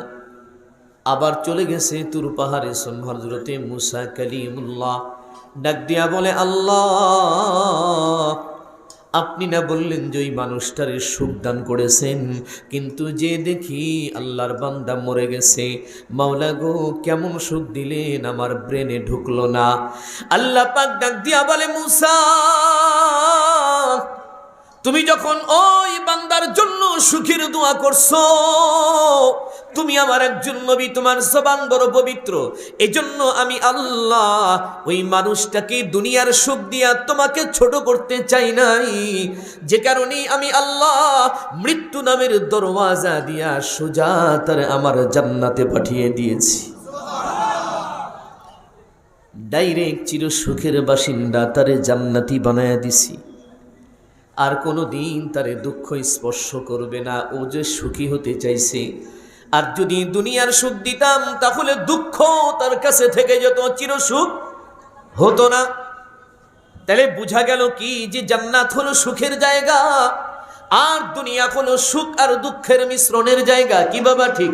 আবার চলে গেছে তুর পাহাড়ে। হযরতে মুসা কালিমুল্লাহ ডাক দিয়া বলে, আল্লাহ, আপনি না বললেন যে ওই মানুষটারে সুখ দান করেছেন, কিন্তু যে দেখি আল্লাহর বান্দা মরে গেছে। মাওলা গো, কেমন সুখ দিলেন, আমার ব্রেনে ঢুকলো না। আল্লাহ পাক ডাক দিয়া বলে, মুসা, তুমি যখন ওই বান্দার জন্য সুখের দোয়া করছো, তুমি আমার একজন নবী, তোমার জবান বড় পবিত্র, এজন্য আমি আল্লাহ ওই মানুষটাকে দুনিয়ার সুখ দিয়া তোমাকে ছোট করতে চাই নাই। যে কারণে আমি আল্লাহ মৃত্যু নামের দরওয়াজা দিয়া সোজা তার আমার জান্নাতে পাঠিয়ে দিয়েছি। ডাইরেক্ট চির সুখের বাসিন্দা, তারে জান্নাতি বানায়া দিছি। আর কোনো দিন তারে দুঃখ স্পর্শ করবে না। ও যে সুখী হতে চাইছে, আর যদি দুনিয়ার সুখ দিতাম তাহলে দুঃখ তার কাছে থেকে যেত, চির সুখ হতো না। তাহলে বোঝা গেল কি, যে জান্নাত হলো সুখের জায়গা, আর দুনিয়া হলো সুখ আর দুঃখের মিশ্রণের জায়গা। কি বাবা ঠিক?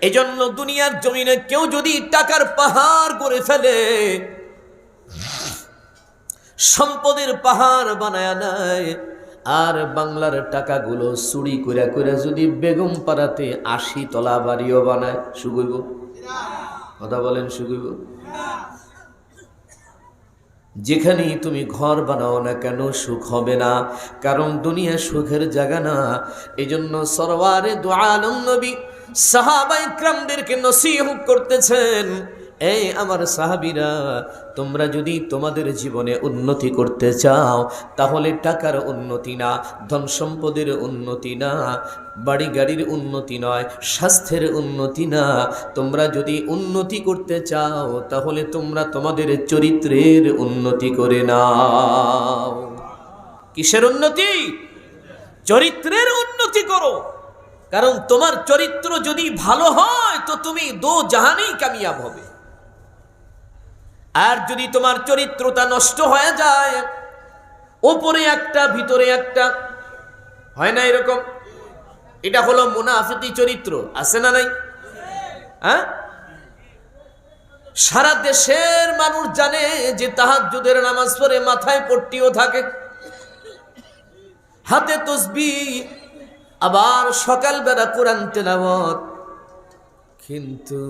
এজন্য দুনিয়ার জমিনে কেউ যদি টাকার পাহাড় করে ফেলে, সম্পদের পাহাড় বানায় নেয়, আর বাংলার টাকাগুলো চুরি করে করে যদি বেগম পাড়াতে 80 তলা বাড়িও বানায়, সুগইব? কথা বলেন, সুগইব? যেখানেই তুমি ঘর বানাও না কেন সুখ হবে না, কারণ দুনিয়া সুখের জায়গা না। এজন্য সরওয়ারে দু আলম নবী সাহাবায়ে কিরামদেরকে নসিহত করতেছেন, এই আমার সাহাবীরা, তোমরা যদি তোমাদের জীবনে উন্নতি করতে চাও, তাহলে টাকার উন্নতি না, ধন সম্পদের উন্নতি না, বাড়ি গাড়ির উন্নতি নয়, স্বাস্থ্যের উন্নতি না, তোমরা যদি উন্নতি করতে চাও তাহলে তোমরা তোমাদের চরিত্রের উন্নতি করে নাও। কিসের উন্নতি? চরিত্রের উন্নতি করো। কারণ তোমার চরিত্র যদি ভালো হয় তো তুমি দো জাহানেই কামিয়াব হবে। আর যদি তোমার চরিত্রটা নষ্ট হয়ে যায়, ওপরে একটা ভিতরে একটা, হয় না এরকম? এটা হলো মুনাফিকি চরিত্র, আছে না নাই? হ্যাঁ, সারা দেশের মানুষ জানে যে তাহাজ্জুদের নামাজ পড়ে, মাথায় পট্টিও থাকে, হাতে তাসবিহ, আবার সকালবেলা কোরআন তেলাওয়াত, কিন্তু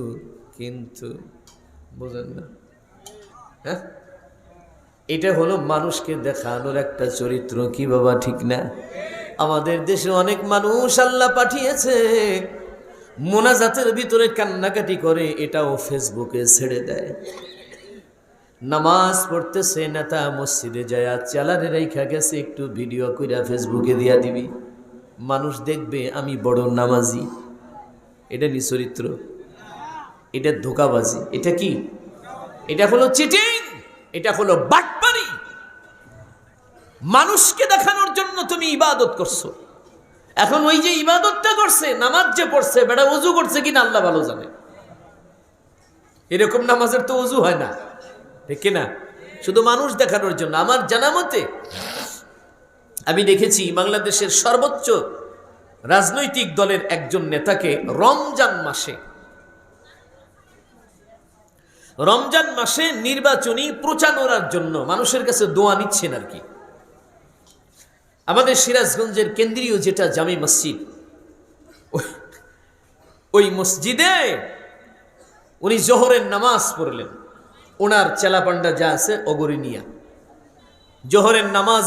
বুঝেন না? হ্যাঁ, এটা হলো মানুষকে দেখানোর একটা চরিত্র। কি বাবা ঠিক না? আমাদের দেশে অনেক মানুষ আল্লাহ পাঠিয়েছে, মোনাজাতের ভিতরে কান্নাকাটি করে, এটাও ফেসবুকে ছেড়ে দেয়। নামাজ পড়তেছে, নেতা মসজিদে যায় চালারে রেখা গেছে, একটু ভিডিও কইরা ফেসবুকে দিয়া দিবি, মানুষ দেখবে আমি বড় নামাজি। এটা নি চরিত্র? এটা ধোঁকাবাজি। এটা কি? এটা হলো চিটিং, এটা হলো বাটপারি। মানুষকে দেখানোর জন্য তুমি ইবাদত করছো। এখন ওই যে ইবাদতটা করছে, নামাজ যে পড়ছে, বেটা ওযু করছে কিনা আল্লাহ ভালো জানে। এরকম নামাজের তো ওযু হয় না, ঠিক না? শুধু মানুষ দেখানোর জন্য। আমার জানা মতে আমি দেখেছি বাংলাদেশের সর্বোচ্চ রাজনৈতিক দলের একজন নেতাকে রমজান মাসে নির্বাচনী প্রচারণার জন্য মানুষের কাছে দোয়া নিচ্ছেন আর কি। আমাদের সিরাজগঞ্জের কেন্দ্রীয় যেটা জামি মসজিদ, ওই মসজিদে উনি জোহরের নামাজ পড়লেন। ওনার চেলাপান্ডা যা আছে অগরিনিয়া, জোহরের নামাজ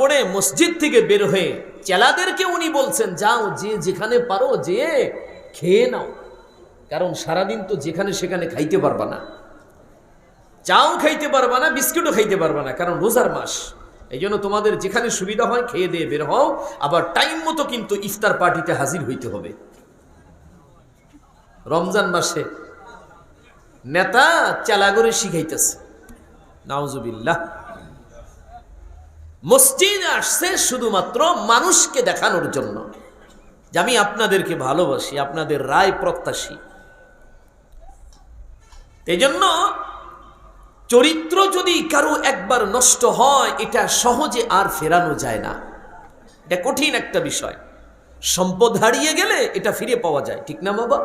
পড়ে মসজিদ থেকে বের হয়ে চেলাদেরকে উনি বলছেন, যাও, যে যেখানে পারো যে খেয়ে নাও, কারণ সারাদিন তো যেখানে সেখানে খাইতে পারবা না, চাও খাইতে পারবা না, বিস্কুটও খাইতে পারবা না, কারণ রোজার মাস। এই জন্য তোমাদের যেখানে সুবিধা হয় খেয়ে দিয়ে বের হও, আবার টাইম মতো কিন্তু ইফতার পার্টিতে হাজির হইতে হবে। রমজান মাসে নেতা চেলাগরে শিখাইতেছে, নাউজুবিল্লাহ। মসজিদে আসছে শুধুমাত্র মানুষকে দেখানোর জন্য যে আমি আপনাদেরকে ভালোবাসি, আপনাদের রায় প্রত্যাশী। এই জন্য চরিত্র যদি কারো একবার নষ্ট হয়, এটা সহজে আর ফেরানো যায় না। এটা কঠিন একটা বিষয়। সম্পদ হারিয়ে গেলে এটা ফিরে পাওয়া যায়, ঠিক না বাবা?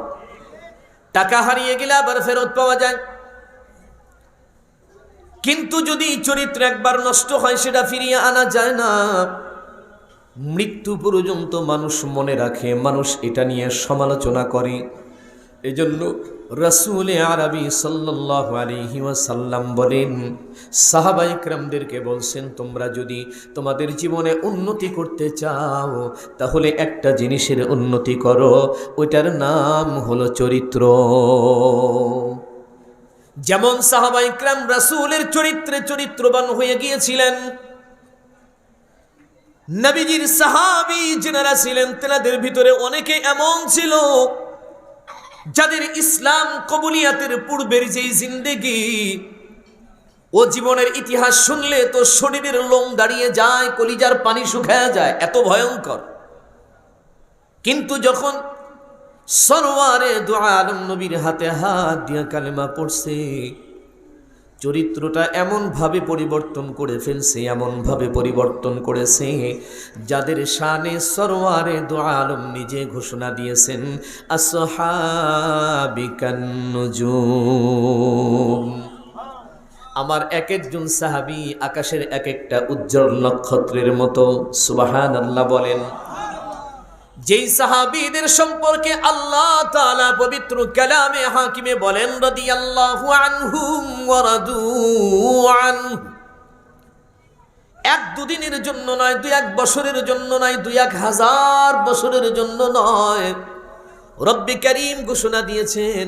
টাকা হারিয়ে গেলে আবার ফেরত পাওয়া যায়। কিন্তু যদি চরিত্র একবার নষ্ট হয় সেটা ফিরিয়ে আনা যায় না। মৃত্যু পর্যন্ত মানুষ মনে রাখে, মানুষ এটা নিয়ে সমালোচনা করে। এজন্য রাসূল আরবি সাল্লাল্লাহু আলাইহি ওয়াসাল্লাম বলেন, সাহাবায়ে কেরামদেরকে বলছেন, তোমরা যদি তোমাদের জীবনে উন্নতি করতে চাও তাহলে একটা জিনিসের উন্নতি করো, ওইটার নাম হলো চরিত্র। যেমন সাহাবায়ে কেরাম রাসূলের চরিত্রে চরিত্রবান হয়ে গিয়েছিলেন। নবীজির সাহাবী যারা ছিলেন তাদের ভিতরে অনেকে এমন ছিল যাদের ইসলাম কবুলিয়াতের পূর্বের যেই জিন্দেগি, ও জীবনের ইতিহাস শুনলে তো শরীরের লোম দাঁড়িয়ে যায়, কলিজার পানি শুকায় যায়, এত ভয়ঙ্কর। কিন্তু যখন সরওয়ারে দু আলম নবীর হাতে হাত দিয়া কালেমা পড়ছে, চরিত্রটা এমনভাবে পরিবর্তন করে ফেলছে, এমনভাবে পরিবর্তন করেছে যাদের শানে সরওয়ারে দু আলম নিজে ঘোষণা দিয়েছেন, আসহাবিকান নুজুম। আমার এক একজন সাহাবী আকাশের এক একটা উজ্জ্বল নক্ষত্রের মতো। সুবহানাল্লাহ বলেন। যেই সাহাবীদের সম্পর্কে আল্লাহ তাআলা পবিত্র কালামে হাকিমে বলেন, রাদিয়াল্লাহু আনহুম ওয়া রাদু আনহু। এক দুদিনের জন্য নয়, 2-1 বছরের জন্য নয়, 2-1 হাজার বছরের জন্য নয়, রব্বে কারীম ঘোষণা দিয়েছেন,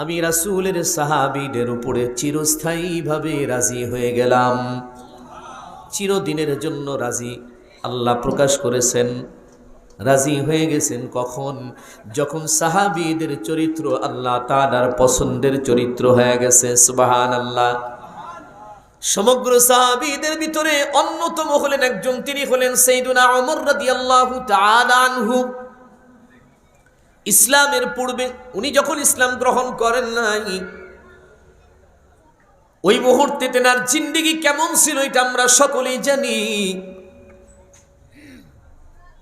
আমি রাসূলের সাহাবীদের উপরে চিরস্থায়ীভাবে রাজি হয়ে গেলাম। চিরদিনের জন্য রাজি আল্লাহ প্রকাশ করেছেন। রাজি হয়ে গেছেন কখন? যখন সাহাবীদের চরিত্র আল্লাহ তাআলার পছন্দের চরিত্র হয়ে গেছে। সুবহানাল্লাহ। সমগ্র সাহাবীদের ভিতরে অন্যতম হলেন একজন, তিনি হলেন সাইয়্যিদুনা ওমর রাদিয়াল্লাহু তাআলা আনহু। ইসলামের পূর্বে উনি যখন ইসলাম গ্রহণ করেন নাই, ওই মুহূর্তে তেনার জিন্দেগি কেমন ছিল এটা আমরা সকলেই জানি।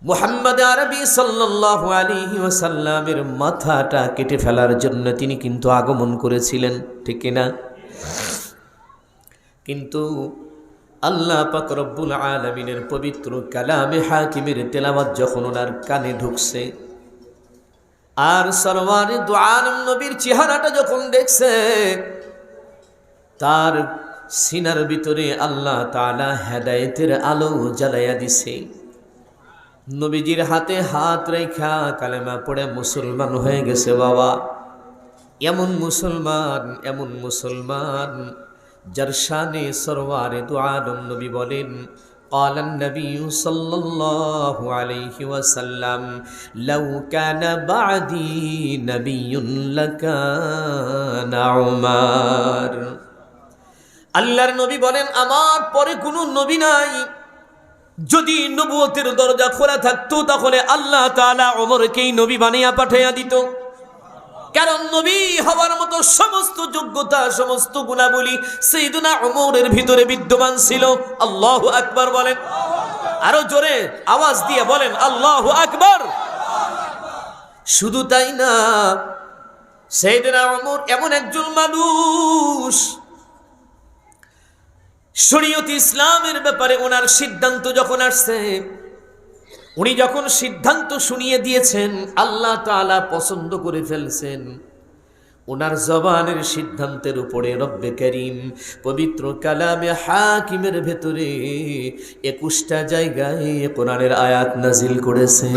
মুহাম্মদ আরবি সাল্লাল্লাহু আলাইহি ওয়াসাল্লামের মাথাটা কেটে ফেলার জন্য তিনি কিন্তু আগমন করেছিলেন, ঠিক কিনা? কিন্তু আল্লাহ পাক রব্বুল আলামিনের পবিত্র কালামে হাকিমের তেলাওয়াত যখন ওনার কানে ঢুকছে, আর সরওয়ারে দু আলম নবীর চেহারাটা যখন দেখছে, তার সিনার ভিতরে আল্লাহ তাআলা হেদায়েতের আলো জ্বালাইয়া দিছে। নবীজির হাতে হাত রেখা কালেমা পড়ে মুসলমান হয়ে গেছে। বাবা, এমন মুসলমান যার শানে সরওয়ারে দু আলম নবী বলেন, قال النبي صلى الله عليه وسلم لو كان بعدي نبي لكان عمر। আল্লাহর নবী বলেন, আমার পরে কোনো নবী নাই, যদি নবুয়তের দরজা খোলা থাকতো তাহলে আল্লাহ তাআলা ওমরকেই নবী বানিয়ে পাঠাইয়া দিত। কারণ নবী হওয়ার মতো সমস্ত যোগ্যতা, সমস্ত গুণাবলী সাইয়্যিদুনা ওমরের ভিতরে বিদ্যমান ছিল। আল্লাহু আকবার বলেন। আরো জোরে আওয়াজ দিয়ে বলেন আল্লাহু আকবার। শুধু তাই না, সাইয়্যিদুনা ওমর এমন একজন মানুষ, শরীয়ত ইসলামের ব্যাপারে ওনার সিদ্ধান্ত যখন আসছে, উনি যখন সিদ্ধান্ত শুনিয়ে দিয়েছেন, আল্লাহ তাআলা পছন্দ করে ফেলছেন, ওনার জবানের সিদ্ধান্তের উপরে রব্বে কারীম পবিত্র কালামে হাকিমের ভেতরে 21টা জায়গায় কোরআনের আয়াত নাজিল করেছেন।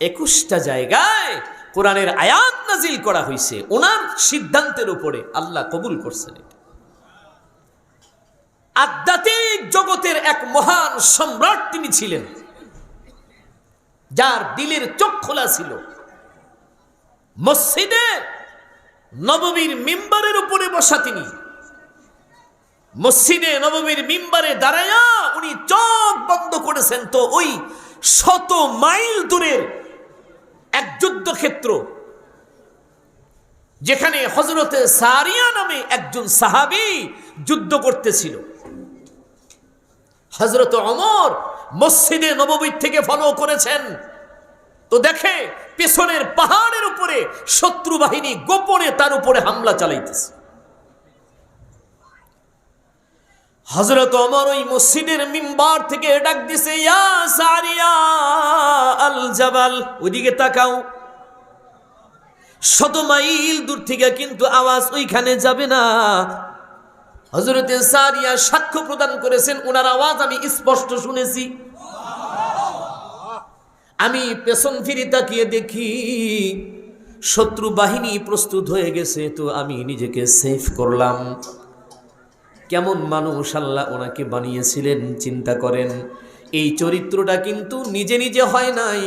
21টা জায়গায় কোরআনের আয়াত নাজিল করা হয়েছে ওনার সিদ্ধান্তের উপরে। আল্লাহ কবুল করছেন। আধ্যাত্মিক জগতের এক মহান সম্রাট তিনি ছিলেন, যার দিলের চোখ খোলা ছিল। মসজিদে নববীর মিম্বারের উপরে বসা তিনি, মসজিদে নববীর মিম্বারে দাঁড়ায়া উনি চোখ বন্ধ করেছেন। তো ওই 100 মাইল দূরের এক যুদ্ধক্ষেত্র, যেখানে হযরতে সারিয়া নামে একজন সাহাবী যুদ্ধ করতেছিল, হযরত ওমর মসজিদে নববী থেকে ফলো করেছেন। তো দেখে পেছনের পাহাড়ের উপরে শত্রু বাহিনী গোপনে তার উপরে হামলা চালাইতেছে। হযরত ওমর ওই মসজিদের মিম্বার থেকে ডাক দিছে, ইয়া সারিয়া আল জাবাল, ওইদিকে তাকাও। 100 মাইল দূর থেকে কিন্তু আওয়াজ ওইখানে যাবে না। হযরতে সারিয়া সাক্ষ্য প্রদান করেছেন, ওনার আওয়াজ আমি স্পষ্ট শুনেছি। আমি পেছন ফিরে তাকিয়ে দেখি শত্রু বাহিনী প্রস্তুত হয়ে গেছে, তো আমি নিজেকে সেফ করলাম। কেমন মানুষ আল্লাহ ওনাকে বানিয়েছিলেন চিন্তা করেন। এই চরিত্রটা কিন্তু নিজে নিজে হয় নাই,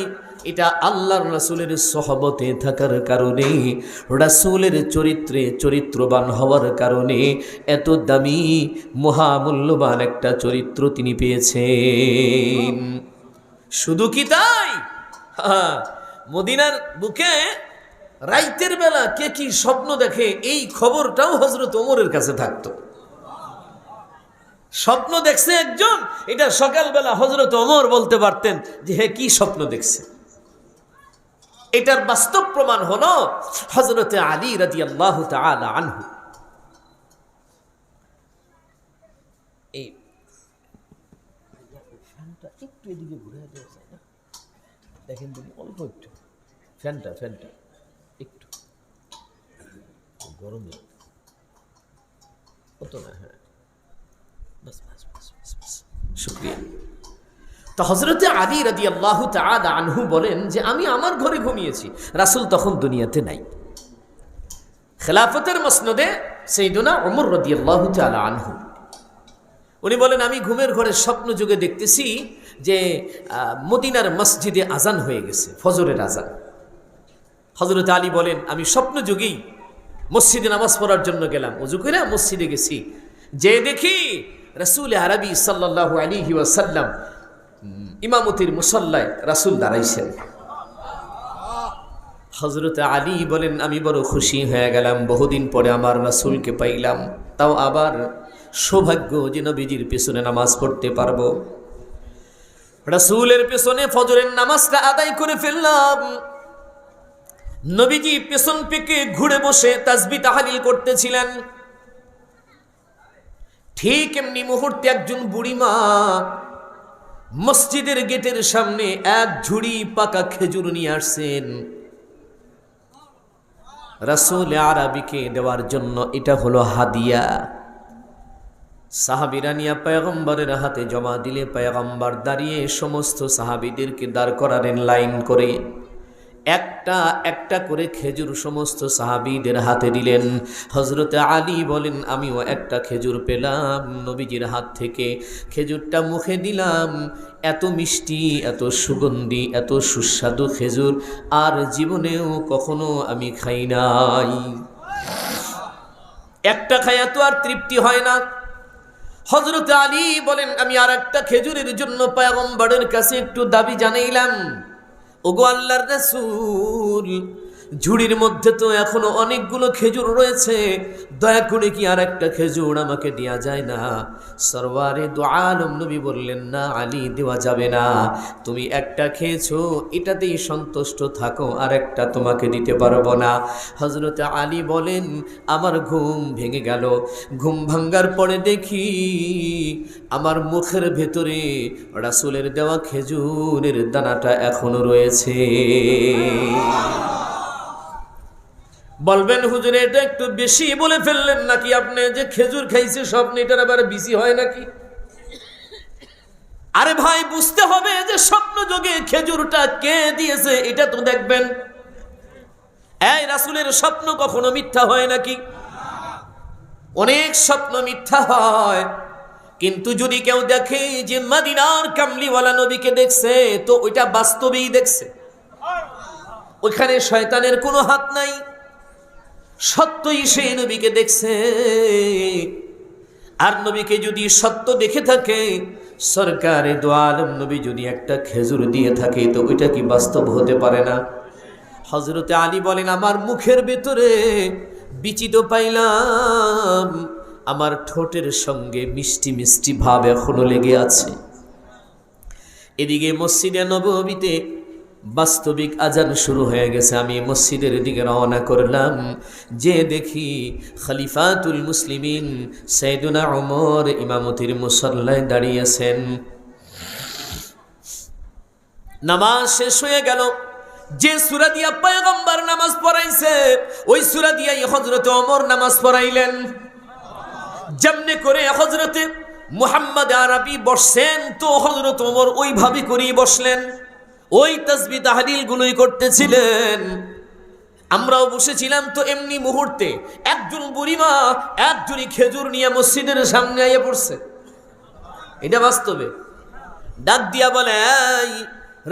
এটা আল্লাহর রাসূলের সহবতে থাকার কারণে, রাসূলের চরিত্রে চরিত্রবান হওয়ার কারণে এত দামি মহামূল্যবান একটা চরিত্র তিনি পেয়েছেন। শুধু কি তাই, মদিনার বুকে রাইতের বেলা কে কি স্বপ্ন দেখে এই খবরটাও হযরত ওমরের কাছে থাকতো। স্বপ্ন দেখছে একজন, এটা সকালবেলা হযরত ওমর বলতে পারতেন যে হে কি স্বপ্ন দেখছে। এটার বাস্তব প্রমাণ হলো হযরতে আলী রাদিয়াল্লাহু তাআলা আনহু। এই ফ্যানটা একটু এদিকে ঘুরে দেওয়া যায় না? দেখেন তুমি অল্প একটু ফ্যানটা একটু গরম হতো না। হ্যাঁ, শুকরিয়া। তো হযরতে আলী রাদিয়াল্লাহু তাআলা আনহু বলেন যে আমি আমার ঘরে ঘুমিয়েছি, রাসূল তখন দুনিয়াতে নাই। খেলাফতের মসনদে সাইয়্যিদুনা ওমর রাদিয়াল্লাহু তাআলা আনহু উনি বলেন আমি ঘুমের ঘরে স্বপ্ন যুগে দেখতেছি যে মদিনার মসজিদে আজান হয়ে গেছে, ফজরের আজান। হযরত আলী বলেন আমি স্বপ্ন যুগেই মসজিদে নামাজ পড়ার জন্য গেলাম, ওযু করে মসজিদে গেছি, যে দেখি রাসূল আরবি সাল্লাল্লাহু আলাইহি ওয়াসাল্লাম ইমামতির মুসাল্লায় রাসূল দাঁড়াইছেন। হযরত আলী বলেন আমি বড় খুশি হয়ে গেলাম, বহুদিন পরে আমার রাসূলকে পাইলাম, তাও আবার সৌভাগ্য যে নবীজির পেছনে নামাজ পড়তে পারবো। রাসূলের পেছনে ফজরের নামাজটা আদায় করে ফেললাম। নবীজি পেছন পেকে ঘুরে বসে তাসবিহ তাহলিল করতেছিলেন। ঠিক এমনি মুহূর্তে একজন বুড়িমা মসজিদের গেটের সামনে এক ঝুড়ি পাকা খেজুর নিয়ে আসছেন রাসূল আরবিকে দেওয়ার জন্য। এটা হলো হাদিয়া। সাহাবীরা নিয়ে পয়গম্বরের হাতে জমা দিলে পয়গম্বর দাঁড়িয়ে সমস্ত সাহাবীদেরকে দাঁড় করালেন লাইন করে, একটা একটা করে খেজুর সমস্ত সাহাবীদের হাতে দিলেন। হযরতে আলী বলেন আমিও একটা খেজুর পেলাম নবীজির হাত থেকে, খেজুরটা মুখে দিলাম, এত মিষ্টি, এত সুগন্ধি, এত সুস্বাদু খেজুর আর জীবনেও কখনো আমি খাই নাই। একটা খায়া তো আর তৃপ্তি হয় না। হযরতে আলী বলেন আমি আর একটা খেজুরের জন্য পয়গম্বরের কাছে একটু দাবি জানাইলাম, ওগো আল্লাহর রাসূল, ঝুড়ির মধ্যে তো এখনো অনেকগুলো খেজুর রয়েছে, দয়া করে কি আর একটা খেজুর আমাকে দেয়া যায় না? সরওয়ারে দু আলম নবী বললেন না আলী, দেওয়া যাবে না, তুমি একটা খেয়েছো এটাতেই সন্তুষ্ট থাকো, আর একটা তোমাকে দিতে পারবো না। হযরতে আলী বলেন আমার ঘুম ভেঙে গেল। ঘুম ভাঙ্গার পরে দেখি আমার মুখের ভেতরে রাসূলের দেওয়া খেজুরের দানাটা এখনো রয়েছে। বলবেন হুজুর এটা একটু বেশি বলে ফেললেন নাকি আপনি, যে খেজুর খাইছে স্বপ্ন, এটার আবার বেশি হয় নাকি? আরে ভাই বুঝতে হবে যে স্বপ্ন যোগে খেজুরটা কে দিয়েছে এটা তো দেখবেন। এই রাসূলের স্বপ্ন কখনো মিথ্যা হয় নাকি? অনেক স্বপ্ন মিথ্যা হয়, কিন্তু যদি কেউ দেখে যে মদিনার কামলিওয়ালা নবীকে দেখছে, তো ওইটা বাস্তবেই দেখছে, ওইখানে শয়তানের কোনো হাত নাই, সত্যই সেই নবীকে দেখছে। আর নবীকে যদি সত্য দেখে থাকে, সরকারে দু আলম নবী যদি একটা খেজুর দিয়ে থাকে, তো ওইটা কি বাস্তব হতে পারে না? হযরতে আলী বলেন আমার মুখের ভেতরে বিচিত পাইলাম, আমার ঠোঁটের সঙ্গে মিষ্টি মিষ্টি ভাব এখনো লেগে আছে। এদিকে মসজিদে নববীতে বাস্তবিক আজান শুরু হয়ে গেছে। আমি মসজিদের দিকে রওনা করলাম, যে দেখি খলিফাতুল মুসলিমিন সাইয়েদুনা ওমর ইমামতির মুসল্লায় দাঁড়িয়েছেন। নামাজ শেষ হয়ে গেল। যে সূরা দিয়া পয়গম্বর নামাজ পড়াইছে ওই সূরা দিয়াই হযরত ওমর নামাজ পড়াইলেন। যেমনে করে হযরতে মুহাম্মদ আরবি বসছেন তো হযরত ওমর ওইভাবে করেই বসলেন, ওই তাসবিহ তাহলিল গুলোই করতেছিলেন। আমরাও বসেছিলাম তো এমনি মুহূর্তে একজন বুড়িমা একজনই খেজুর নিয়ে মসজিদের সামনে আইয়া পড়ছে। এটা বাস্তবে। ডাক দিয়া বলে, এই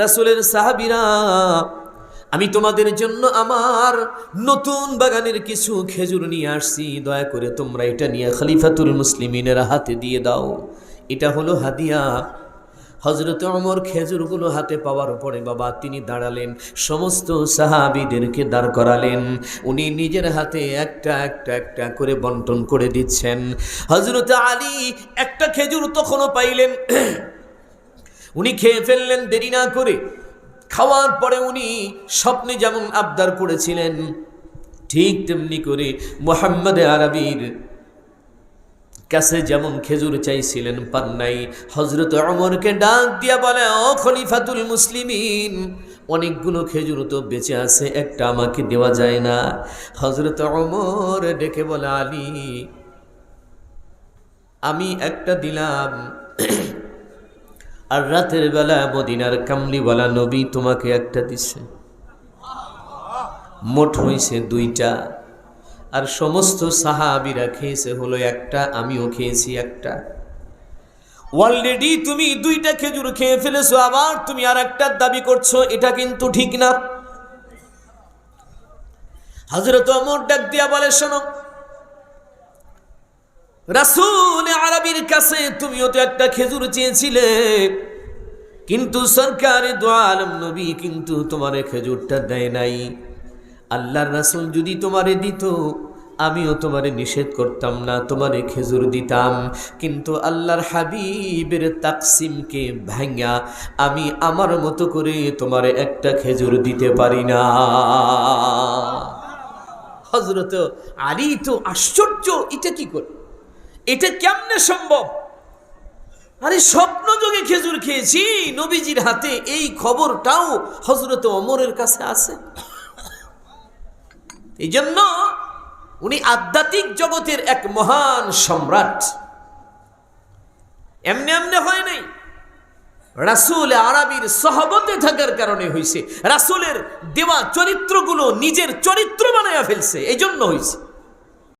রাসূলের সাহাবীরা, আমি তোমাদের জন্য আমার নতুন বাগানের কিছু খেজুর নিয়ে আসছি, দয়া করে তোমরা এটা নিয়ে খলিফাতুল মুসলিমিনের হাতে দিয়ে দাও। এটা হলো হাদিয়া। হযরত ওমর খেজুরগুলো হাতে পাওয়ার পরে বাবা তিনি দাঁড়ালেন, সমস্ত সাহাবীদেরকে দাঁড় করালেন। উনি নিজের হাতে একটা একটা একটা করে বন্টন করে দিচ্ছেন। হযরত আলী একটা খেজুর তখনও পাইলেন, উনি খেয়ে ফেললেন দেরি না করে। খাওয়ার পরে উনি স্বপ্নে যেমন আবদার করেছিলেন ঠিক তেমনি করে মুহাম্মদ আরবির কাছে যেমন খেজুর চাইছিলেন, পান নাই। হযরত ওমরকে ডাক দিয়া বলে, ও খলিফাতুল মুসলিমিন, অনেকগুলো খেজুর তো বেঁচে আছে, একটা আমাকে দেওয়া যায় না? হযরত ওমর ডেকে বলে, আলী আমি একটা দিলাম, আর রাতের বেলা মদিনার কামলিওয়ালা নবী তোমাকে একটা দিছে, মোট হইছে দুইটা। আর সমস্ত সাহাবীরা খেয়েছে হলো একটা, আমিও খেয়েছি একটা। অলরেডি তুমি দুইটা খেজুর খেয়ে ফেলেছো, আবার তুমি আর একটা দাবি করছো, এটা কিন্তু ঠিক না। হযরত ওমর ডাক দিয়া বলে, শোনো, রাসূল আরবির কাছে তুমিও তো একটা খেজুর চেয়েছিলে, কিন্তু সরকারে দু আলম নবী কিন্তু তোমারে খেজুরটা দেয় নাই। আল্লাহর রাসূল যদি তোমারে দিত আমিও তোমারে নিষেধ করতাম না, তোমারে খেজুর দিতাম, কিন্তু আল্লাহর হাবিবের তাকসিমকে ভাঙা আমি আমার মতো করে তোমারে একটা খেজুর দিতে পারি না। হযরত আলী তো আশ্চর্য, এটা কি করে, এটা কেমনে সম্ভব? আরে স্বপ্ন যোগে খেজুর খেয়েছি নবীজির হাতে, এই খবরটাও হযরত ওমরের কাছে আছে। এই জন্য উনি আধ্যাত্মিক জগতের এক মহান সম্রাট। এমনি এমনি হয় নাই, রাসূল আরবির সহবতে থাকার কারণে হয়েছে। রাসূলের দেওয়া চরিত্রগুলো নিজের চরিত্র বানায়া ফেলছে, এই জন্য হয়েছে।